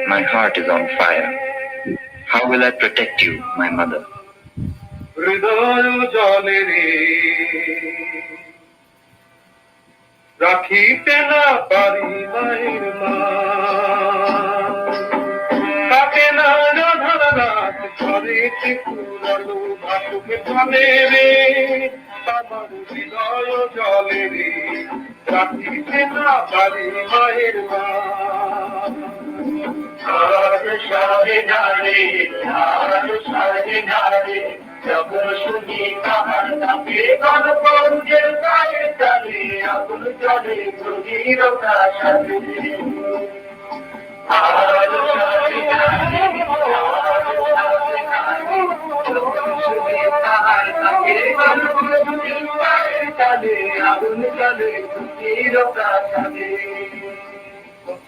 My heart is on fire. How will I protect you, my mother? রাখিতে না পারি মায়ের মা তাকে না রাধার রাত ঘরে পুরানো ভাটুকে চলে রে আমার হৃদয় জলে রে রাখিতে না পারি মায়ের মা আর সারে নারে যখন শুনি কাহার নামে গণপঞ্জের গায়ে চলে আগুন চলে গভীরতা সাথে আর সারে নারে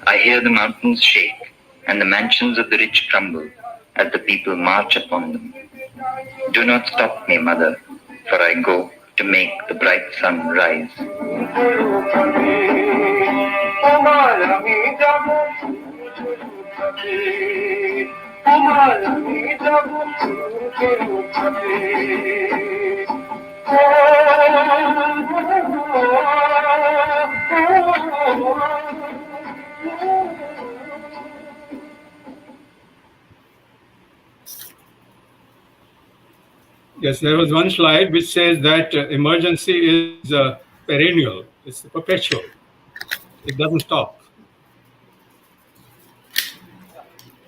I hear the mountains shake and the mansions of the rich crumble as the people march upon them. Do not stop me, mother, for I go to make the bright sun rise. Yes, there was one slide which says that emergency is perennial, it's perpetual, it doesn't stop.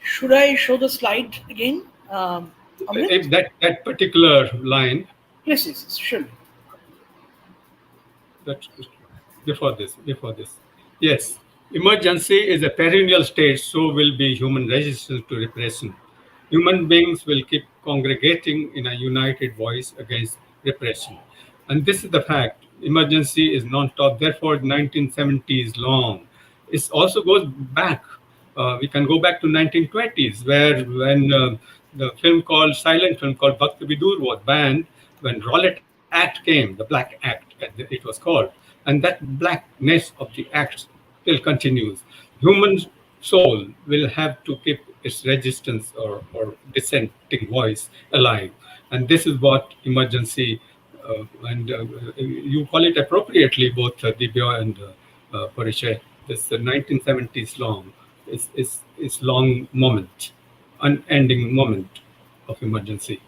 Should I show the slide again? Amrit? If that particular line, Yes, sure. that before this, yes, emergency is a perennial state, so will be human resistance to repression. Human beings will keep congregating in a united voice against repression. And this is the fact. Emergency is non-stop. Therefore, 1970 is long. It also goes back. We can go back to 1920s, when the silent film called Bhakti Vidur was banned, when Rowlatt Act came, the Black Act, as it was called. And that blackness of the act still continues. Human soul will have to keep its resistance or dissenting voice alive. And this is what emergency, and you call it appropriately, both Dibya and Parichay, this 1970s long, is long moment, unending moment of emergency.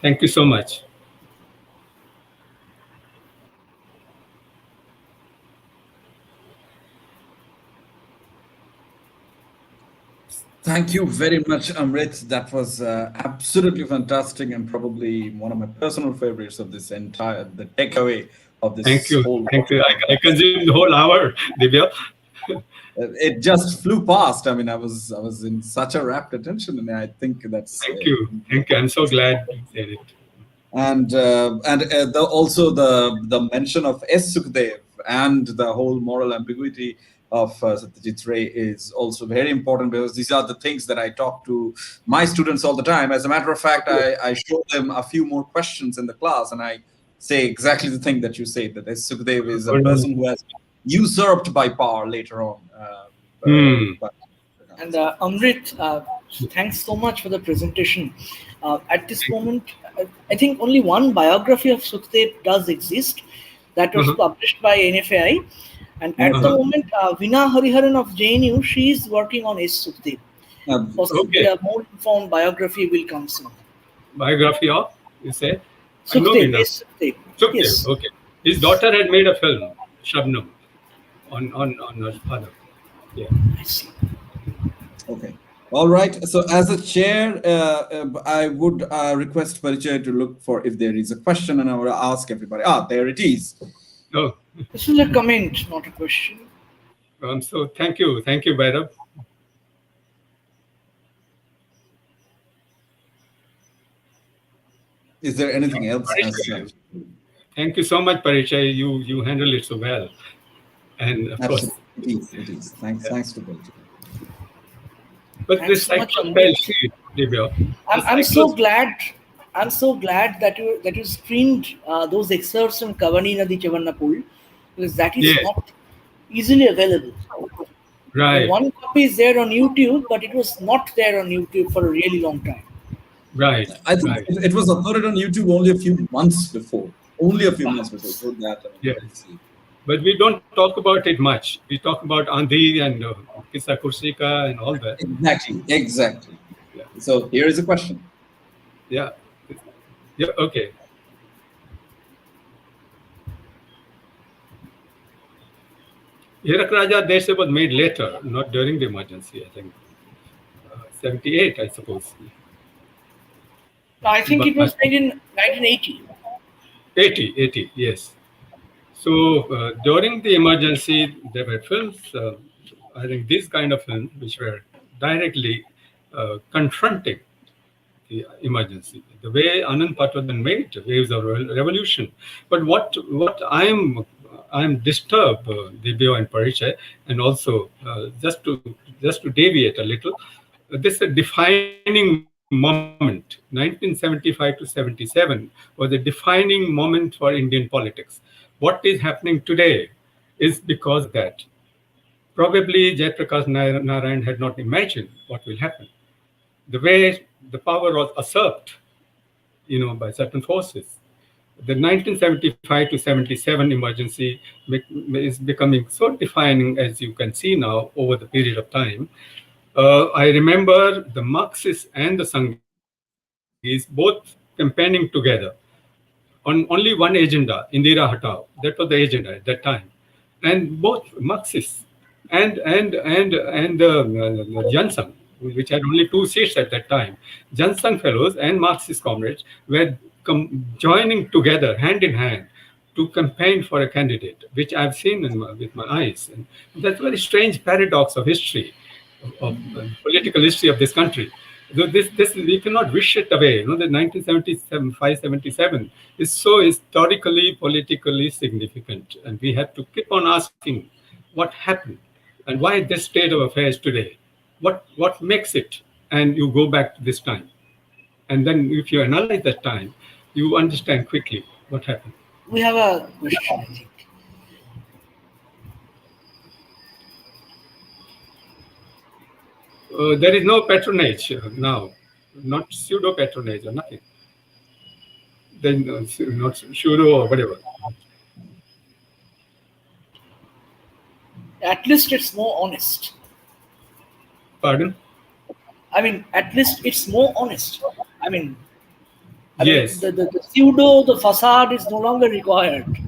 Thank you so much. Thank you very much, Amrit. That was absolutely fantastic and probably one of my personal favorites of this the takeaway of this Thank you. whole. Thank you. I consumed the whole hour, Dibya. It just flew past. I mean, I was in such a rapt attention, and I think that's. Thank you. I'm so glad you said it. And also the mention of S. Sukhdev and the whole moral ambiguity of Satyajit Ray is also very important, because these are the things that I talk to my students all the time. As a matter of fact, I show them a few more questions in the class, and I say exactly the thing that you say, that S. Sukhdev is a person who has been usurped by power later on. And Amrit, thanks so much for the presentation. At this moment, I think only one biography of Sukhdev does exist, that was published by NFAI. And at the moment, Veena Hariharan of JNU, she is working on S. Sukhdev. Possibly a more informed biography will come soon. Biography of, you said? Sukhdev, S. Sukhdev. Yes. Okay. His daughter had made a film, Shabnam, on her father. Yeah. I see. Okay. All right. So as a chair, I would request Parichay to look for if there is a question, and I will ask everybody. There it is. Oh. This is a comment, not a question. So thank you, Bhairav. Is there anything else? Thank you so much, Parichay. You handle it so well. And of course, it is. Thanks to both. But this I'm so glad that you screened those excerpts from Kavani Nadi Chavanapul, because that is not easily available. Right. One copy is there on YouTube, but it was not there on YouTube for a really long time. Right. I think it was uploaded on YouTube only a few months before. So that. Yes. But we don't talk about it much. We talk about Andhi and Kissa Kursika and all that. Exactly. Yeah. So here is a question. Yeah. Okay. Hirak Raja Desha was made later, not during the emergency, I think. 78, I suppose. I think it was made in 1980. 80, yes. So during the emergency, there were films, I think these kind of films, which were directly confronting the emergency. The way Anand Patwardhan made waves of revolution. But what I'm disturbed, Dibyo and Parichay, and also just to deviate a little, this is a defining moment. 1975 to 77 was a defining moment for Indian politics. What is happening today is because of that. Probably Jayaprakash Narayan had not imagined what will happen. The way the power was usurped, by certain forces. The 1975 to 77 emergency is becoming so defining, as you can see now over the period of time. I remember the Marxists and the Sanghis both campaigning together on only one agenda, Indira Hatao. That was the agenda at that time. And both Marxists and Jansang, which had only 2 seats at that time, Jansang fellows and Marxist comrades were joining together hand in hand to campaign for a candidate, which I've seen with my eyes. And that's a very strange paradox of history, of political history of this country. So this we cannot wish it away. The 1977 is so historically, politically significant, and we have to keep on asking what happened and why this state of affairs today. What makes it? And you go back to this time, and then if you analyze that time, you understand quickly what happened. We have a question, I think. There is no patronage now, not pseudo patronage or nothing. Then not pseudo or whatever. At least it's more honest. Pardon? I mean, at least it's more honest. I mean, Yes. the pseudo, the facade is no longer required.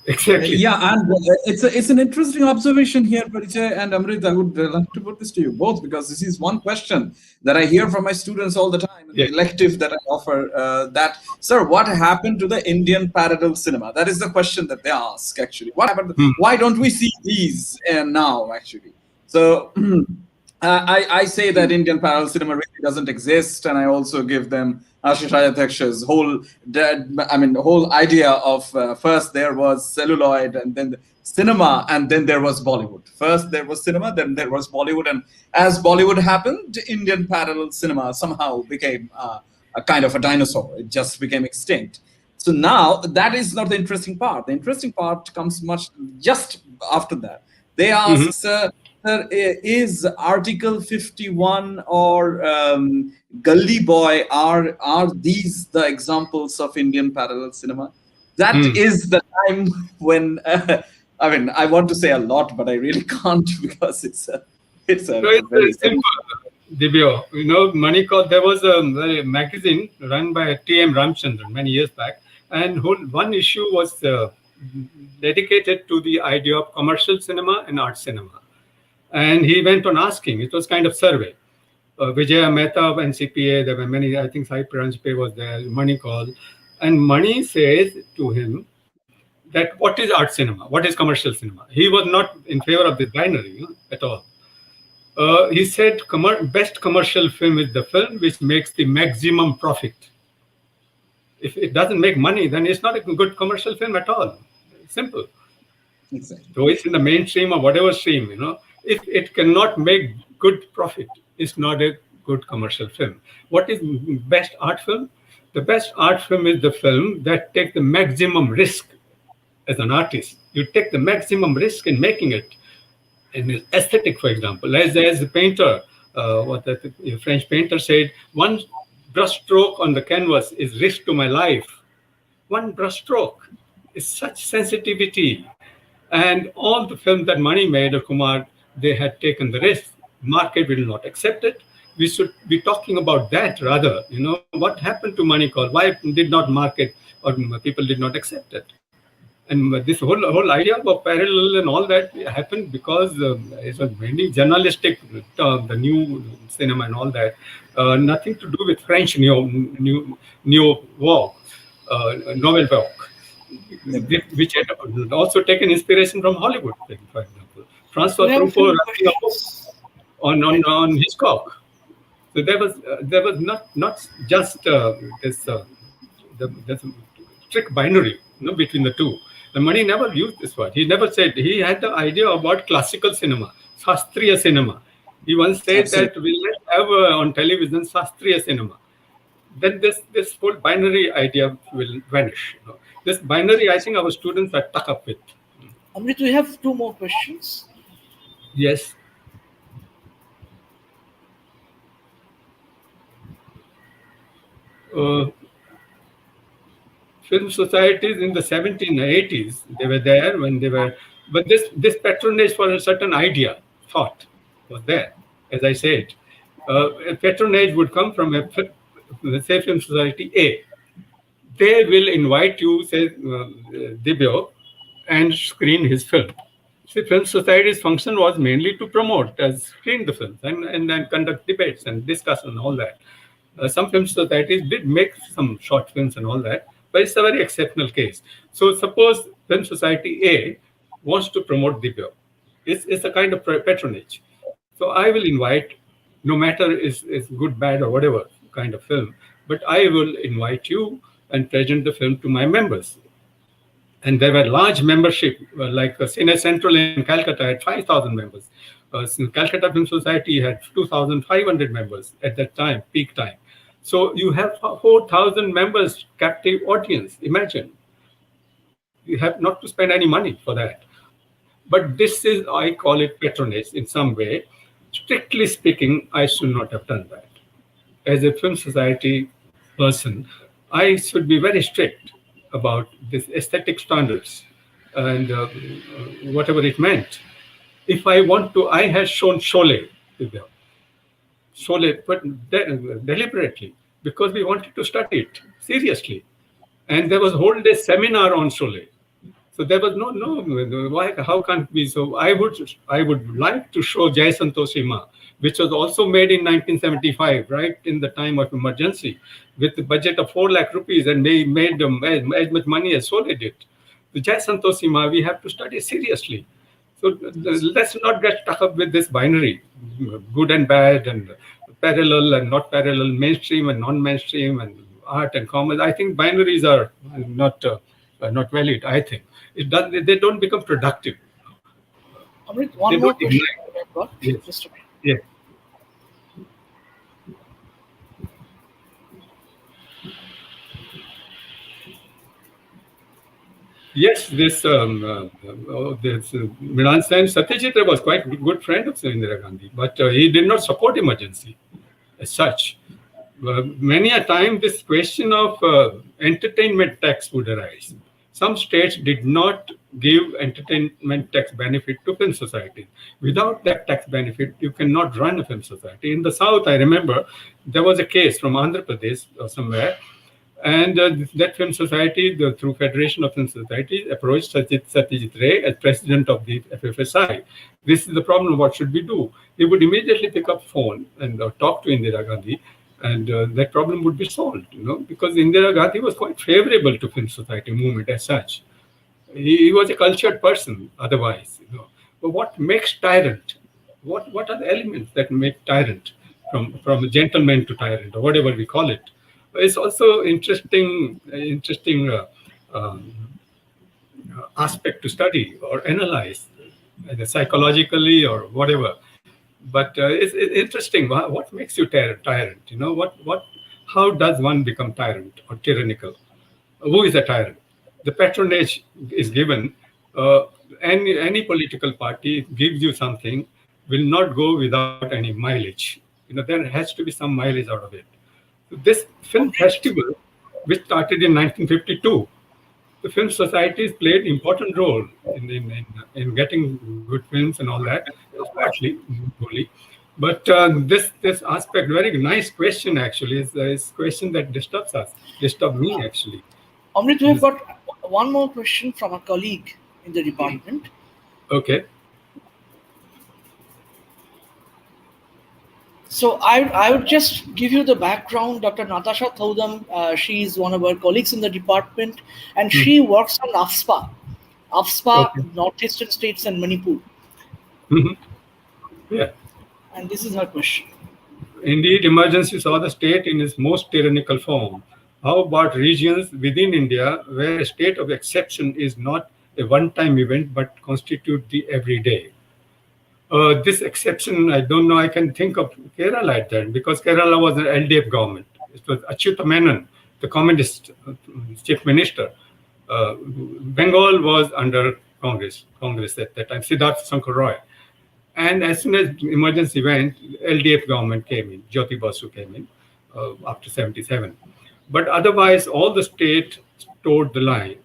Exactly. Yeah, and it's an interesting observation here, Parichay and Amrit. I would like to put this to you both, because this is one question that I hear from my students all the time in the elective that I offer. That, sir, what happened to the Indian parallel cinema? That is the question that they ask, actually. What happened? Why don't we see these now, actually? So I say that Indian parallel cinema really doesn't exist, and I also give them Ashish Rajadhyaksha's whole idea of first there was celluloid, and then the cinema, and then there was Bollywood. First there was cinema, then there was Bollywood, and as Bollywood happened, Indian parallel cinema somehow became a kind of a dinosaur. It just became extinct. So now that is not the interesting part. The interesting part comes much just after that. They ask, sir, is Article 51 or Gully Boy, are these the examples of Indian parallel cinema? That is the time when I want to say a lot, but I really can't, because it's very simple. Dibyo, Manikot, there was a magazine run by T.M. Ramchandran many years back, and one issue was dedicated to the idea of commercial cinema and art cinema. And he went on asking, it was kind of survey. Vijaya Mehta of NCPA, there were many, I think Sai Paranjpe was there, Mani called. And Mani says to him that what is art cinema? What is commercial cinema? He was not in favor of this binary at all. He said best commercial film is the film which makes the maximum profit. If it doesn't make money, then it's not a good commercial film at all. Simple. Exactly. So it's in the mainstream or whatever stream, if it cannot make good profit, it's not a good commercial film. What is best art film? The best art film is the film that takes the maximum risk as an artist. You take the maximum risk in making it. In aesthetic, for example, as the painter, what the French painter said, one brush stroke on the canvas is risk to my life. One brush stroke is such sensitivity. And all the films that Mani made of Kumar, they had taken the risk. Market will not accept it. We should be talking about that rather. What happened to Mani Kaur? Why did not market or people did not accept it? And this whole idea of parallel and all that happened because it's a very journalistic term, the new cinema and all that. Nothing to do with French neo-walk, novel walk, which had also taken inspiration from Hollywood, for example. François Truffaut on Hitchcock. So there was not just this strict binary, between the two. The Mani never used this word. He never said. He had the idea about classical cinema, Shastriya cinema. He once said that we'll have on television Shastriya cinema. Then this whole binary idea will vanish. This binary, I think our students are stuck up with. Amrit, we have 2 more questions. Yes. Film societies in the 1780s, they were there when they were, but this patronage for a certain idea, thought was there. As I said, a patronage would come from let's say Film Society A. They will invite you, say Dibyo, and screen his film. See, Film Society's function was mainly to promote, screen the films and then conduct debates and discuss and all that. Some film societies did make some short films and all that, but it's a very exceptional case. So suppose Film Society A wants to promote Dibyo. It's a kind of patronage. So I will invite, no matter is good, bad, or whatever kind of film, but I will invite you and present the film to my members. And there were large membership, like Cine Central in Calcutta had 5,000 members. Calcutta Film Society had 2,500 members at that time, peak time. So you have 4,000 members, captive audience. Imagine. You have not to spend any money for that. But this is, I call it patronage in some way. Strictly speaking, I should not have done that. As a film society person, I should be very strict about this aesthetic standards and whatever it meant. If I want to, I had shown Sholay, but deliberately, because we wanted to study it seriously. And there was a whole day seminar on Sholay. So there was no, why, how can't we? So I would like to show Jai Santoshi Ma, which was also made in 1975, right in the time of emergency, with the budget of 4 lakh rupees, and they made as much money as Sholay did. The Jai Santoshi Ma, we have to study seriously. So let's not get stuck up with this binary, good and bad, and parallel and not parallel, mainstream and non-mainstream, and art and commerce. I think binaries are not valid. I think they don't become productive. Amrit, one more question. Yes. Just a minute. Yeah. Yes, this Milan Sen Satyajit Ray was quite a good friend of Indira Gandhi, but he did not support emergency as such. Many a time, this question of entertainment tax would arise. Some states did not give entertainment tax benefit to film societies. Without that tax benefit, you cannot run a film society. In the South, I remember there was a case from Andhra Pradesh or somewhere, and that film society, through Federation of Film Societies, approached Satyajit Ray as president of the FFSI. This is the problem. What should we do? He would immediately pick up phone and talk to Indira Gandhi, and that problem would be solved. Because Indira Gandhi was quite favorable to film society movement as such. He was a cultured person otherwise. But what makes Tyrant? What are the elements that make Tyrant from a gentleman to tyrant, or whatever we call it? It's also interesting aspect to study or analyze, either psychologically or whatever. But it's interesting. What makes you tyrant? How does one become tyrant or tyrannical? Who is a tyrant? The patronage is given. Any political party gives you something, will not go without any mileage. There has to be some mileage out of it. This film festival, which started in 1952, the film societies played important role in getting good films and all that, partly, fully. But this aspect, very nice question actually, is a question that disturbs me actually. Amrit, we have got one more question from a colleague in the department. Okay. So I would just give you the background. Dr. Natasha Thoudam, she is one of our colleagues in the department, and she works on AFSPA, Okay. Northeastern States and Manipur. Yeah. And this is her question. Indeed, emergency saw the state in its most tyrannical form. How about regions within India where a state of exception is not a one-time event but constitute the everyday? This exception, I don't know, I can think of Kerala at that because Kerala was an LDF government. It was Achyuta Menon, the communist chief minister. Bengal was under Congress at that time, Siddharth Shankar Roy. And as soon as emergency went, LDF government came in, Jyoti Basu came in after 77. But otherwise, all the state towed the line.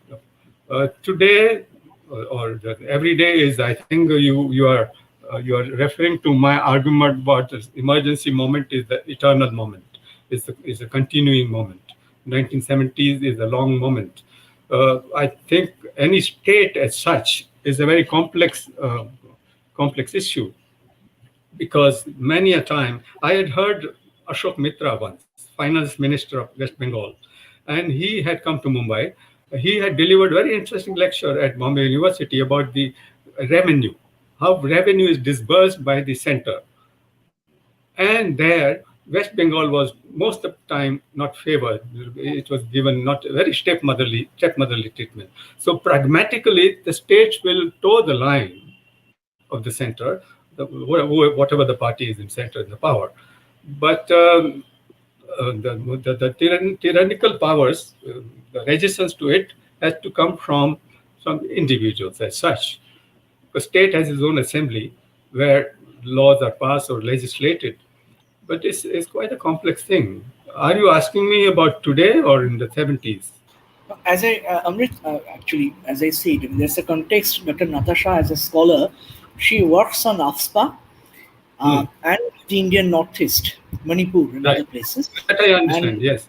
Today, or every day is, I think you are referring to my argument about the emergency moment is the eternal moment, is a continuing moment. 1970s is a long moment. I think any state as such is a very complex issue, because many a time I had heard Ashok Mitra once, finance minister of West Bengal, and he had come to Mumbai. He had delivered very interesting lecture at Bombay University about the revenue, how revenue is disbursed by the center. And there, West Bengal was most of the time not favored. It was given not very stepmotherly treatment. So pragmatically, the states will toe the line of the center, whatever the party is in center in the power. But the tyrannical powers, the resistance to it has to come from some individuals as such. The state has its own assembly where laws are passed or legislated. But it's quite a complex thing. Are you asking me about today or in the 70s? As Amrit, actually, as I said, there's a context. Dr. Natasha, as a scholar, she works on AFSPA and the Indian Northeast, Manipur, and other places. That I understand, yes.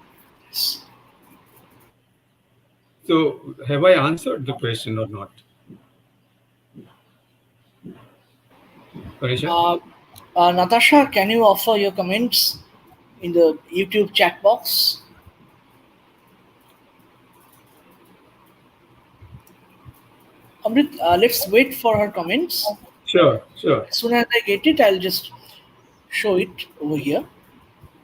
So, have I answered the question or not? Natasha, can you offer your comments in the YouTube chat box? Amrit, let's wait for her comments. Sure. As soon as I get it, I'll just show it over here.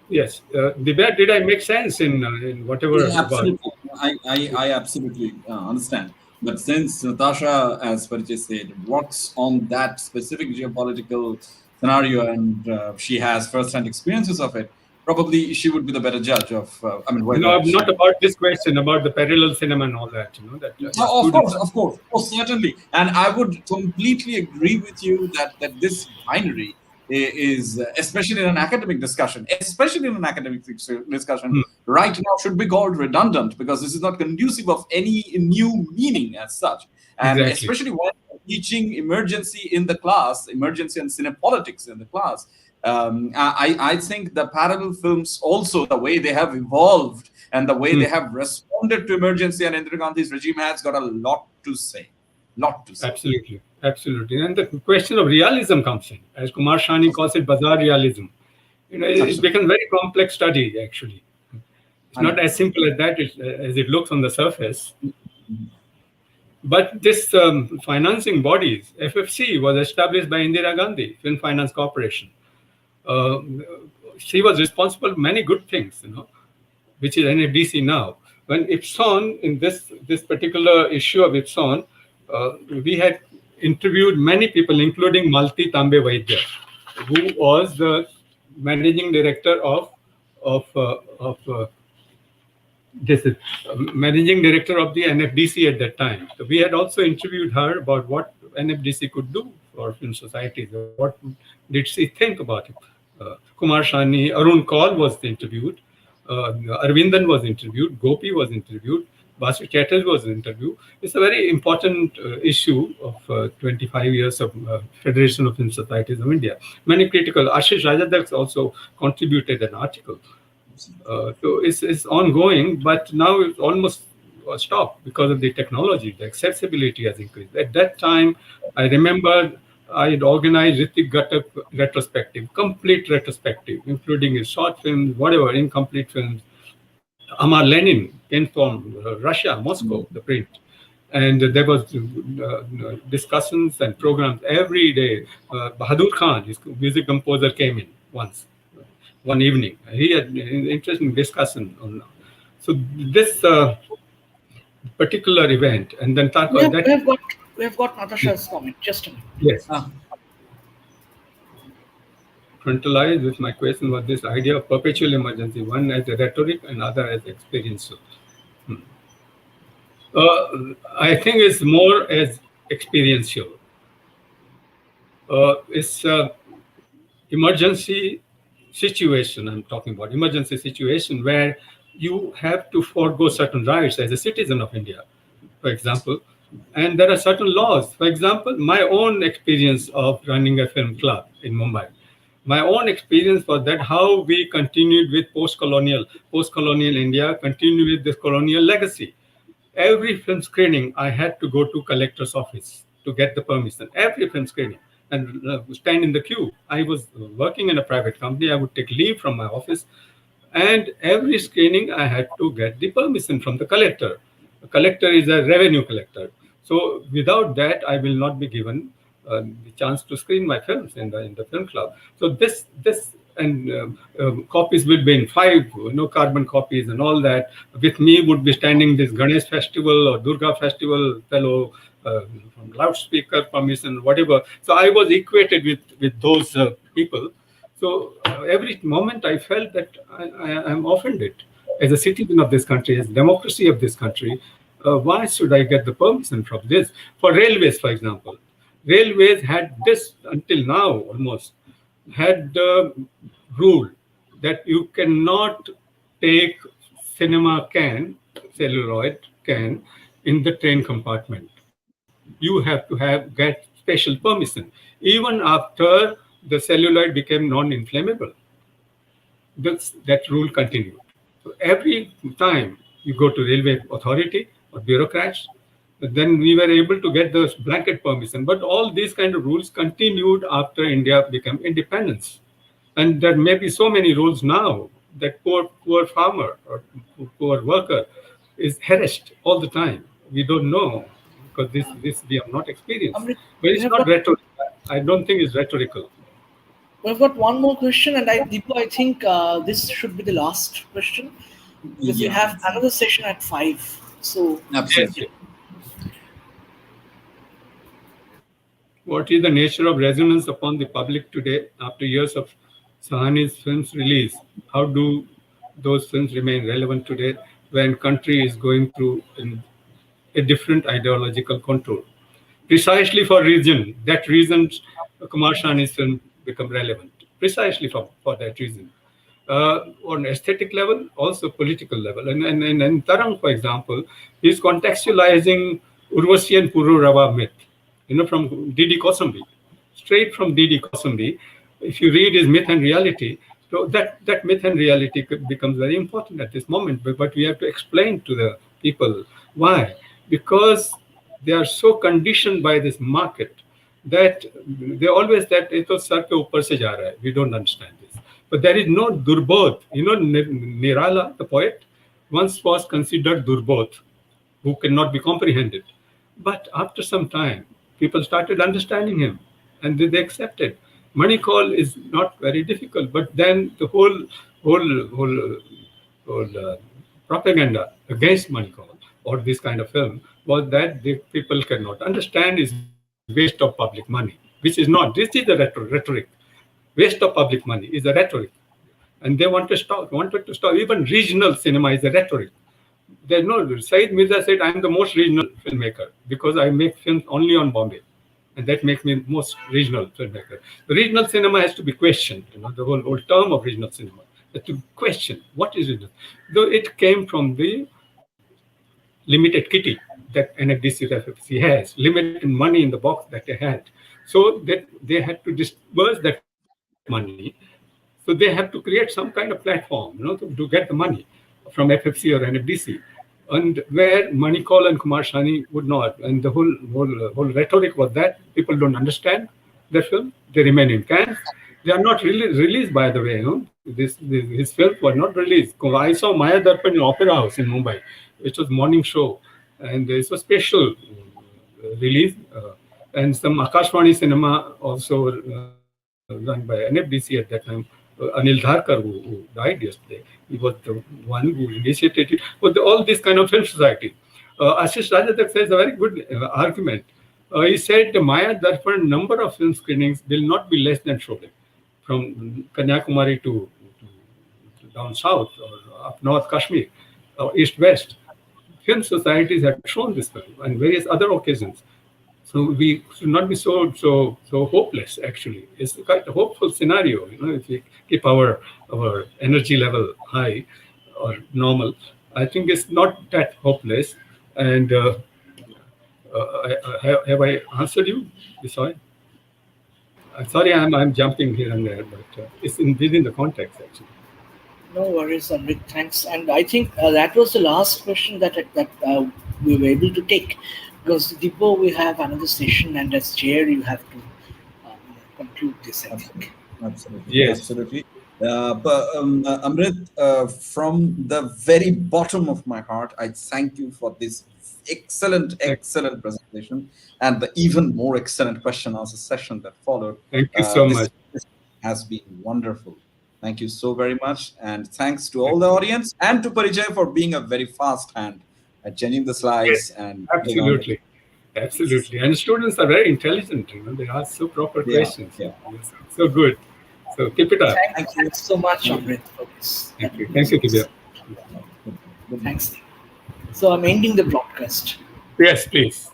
Yes. Dibya, did I make sense in whatever? Yeah, absolutely. I absolutely understand. But since Natasha, as Parichay said, works on that specific geopolitical scenario and she has first-hand experiences of it, probably she would be the better judge of. Not about this question, about the parallel cinema and all that. Of course, certainly. And I would completely agree with you that this binary is, especially in an academic discussion, right now should be called redundant, because this is not conducive of any new meaning as such. And especially when teaching emergency in the class, emergency and cinepolitics in the class, I think the parallel films also, the way they have evolved and the way they have responded to emergency and Indira Gandhi's regime has got a lot to say. Absolutely. And the question of realism comes in. As Kumar Shani calls it, bazaar realism. It's become a very complex study, actually. It's not as simple as that as it looks on the surface. But this financing bodies, FFC, was established by Indira Gandhi, Film Finance Corporation. She was responsible for many good things, which is NFDC now. When Ipson, in this particular issue of Ipson, we had interviewed many people, including Malti Tambe Vaidya, who was the managing director of the NFDC at that time. So we had also interviewed her about what NFDC could do for film societies. What did she think about it? Kumar Shani, Arun Kaul was interviewed, Arvindan was interviewed, Gopi was interviewed, Basu Chatterjee was interviewed. It's a very important issue of 25 years of Federation of Film Societies of India. Many critical. Ashish Rajadaks also contributed an article. So it's ongoing, but now it's almost stopped because of the technology. The accessibility has increased. At that time, I remember I had organized Ritik Ghatak retrospective, complete retrospective, including his short films, whatever, incomplete films. Amar Lenin came from Russia, Moscow, the print. And there was discussions and programs every day. Bahadur Khan, his music composer, came in once. one evening. He had an interesting discussion on. So this particular event, and then talk about that. We have got Natasha's comment. Just a minute. Yes. Frontalize with my question was this idea of perpetual emergency, one as a rhetoric and other as experiential. I think it's more as experiential. It's emergency situation I'm talking about, emergency situation where you have to forego certain rights as a citizen of India, for example, and there are certain laws. For example, my own experience of running a film club in Mumbai, my own experience was that how we continued with post-colonial India, continued with this colonial legacy. Every film screening, I had to go to collector's office to get the permission. Every film screening, and stand in the queue. I was working in a private company. I would take leave from my office, and every screening I had to get the permission from the collector. The collector is a revenue collector, so without that, I will not be given the chance to screen my films in the film club. So this and copies will be in 5, carbon copies and all that. With me would be standing this Ganesh festival or Durga festival fellow from loudspeaker permission, whatever. So I was equated with those people. So every moment I felt that I am offended as a citizen of this country, as democracy of this country. Why should I get the permission from this? For railways, for example, railways had this until now almost had the rule that you cannot take cinema celluloid can in the train compartment. You have to get special permission, even after the celluloid became non-inflammable. That rule continued. So every time you go to railway authority or bureaucrats, then we were able to get the blanket permission. But all these kind of rules continued after India became independence. And there may be so many rules now that poor farmer or poor worker is harassed all the time. We don't know because this we have not experienced. Amrit, but it's not rhetorical. I don't think it's rhetorical. We've got one more question, and Deepu, I think this should be the last question because we have another session at 5. So absolutely. What is the nature of resonance upon the public today after years of Sahani's films release? How do those films remain relevant today when country is going through a different ideological control? Precisely for that reason, Kumar Sahni's film become relevant. Precisely for that reason. On aesthetic level, also political level. And Tarang, for example, is contextualizing Urvashi and Pururava myth, from D.D. Kosambi. Straight from D.D. Kosambi, if you read his Myth and Reality, so that myth and reality becomes very important at this moment. But we have to explain to the people why. Because they are so conditioned by this market that they always that sar ke upar se ja raha hai. We don't understand this. But there is no durbodh. Nirala, the poet, once was considered durbodh, who cannot be comprehended. But after some time, people started understanding him, and they accepted. Manikal is not very difficult, but then the whole propaganda against Manikal or this kind of film was that the people cannot understand is waste of public money, which is not. This is the rhetoric. Waste of public money is a rhetoric, and they wanted to stop. Even regional cinema is a rhetoric. There's no. Saeed Mirza said, "I am the most regional filmmaker because I make films only on Bombay." And that makes me most regional filmmaker. The regional cinema has to be questioned. The whole term of regional cinema has to question what is it. Though it came from the limited kitty that NFDC FFC has, limited money in the box that they had, so that they had to disburse that money. So they have to create some kind of platform, to get the money from FFC or NFDC. And where Manikal and Kumar Sahni would not, and the whole rhetoric was that people don't understand their film. They remain in camps. They are not really released, by the way. His films were not released. I saw Maya Darpan in Opera House in Mumbai, which was morning show, and this was special release. And some Akashvani cinema also run by NFDC at that time Anil Dharkar, who died yesterday. He was the one who initiated it. But all this kind of film society. Ashish Rajadak says a very good argument. He said the Maya Darpan number of film screenings will not be less than Shobek, from Kanyakumari to down south or up north Kashmir, east west. Film societies had shown this film on various other occasions. So we should not be so hopeless. Actually, it's quite a hopeful scenario. If we keep our energy level high or normal, I think it's not that hopeless. And have I answered you, Bisoy? Sorry, I'm jumping here and there, but it's within the context actually. No worries, Amrit. Thanks. And I think that was the last question that we were able to take, because Dibbo, we have another session, and as chair, you have to conclude this. I think. Absolutely. Yes. Absolutely. But Amrit, from the very bottom of my heart, I thank you for this excellent presentation and the even more excellent question answer session that followed. Thank you so much. This has been wonderful. Thank you so very much. And thanks to all the audience and to Parijay for being a very fast hand at changing the slides. Yes, and absolutely. Absolutely. And students are very intelligent. They ask so proper questions. Yeah. So good. So keep it up. Thanks so much, Amrit, for this. Thank you. Thank you, Dibya. Thanks. So I'm ending the broadcast. Yes, please.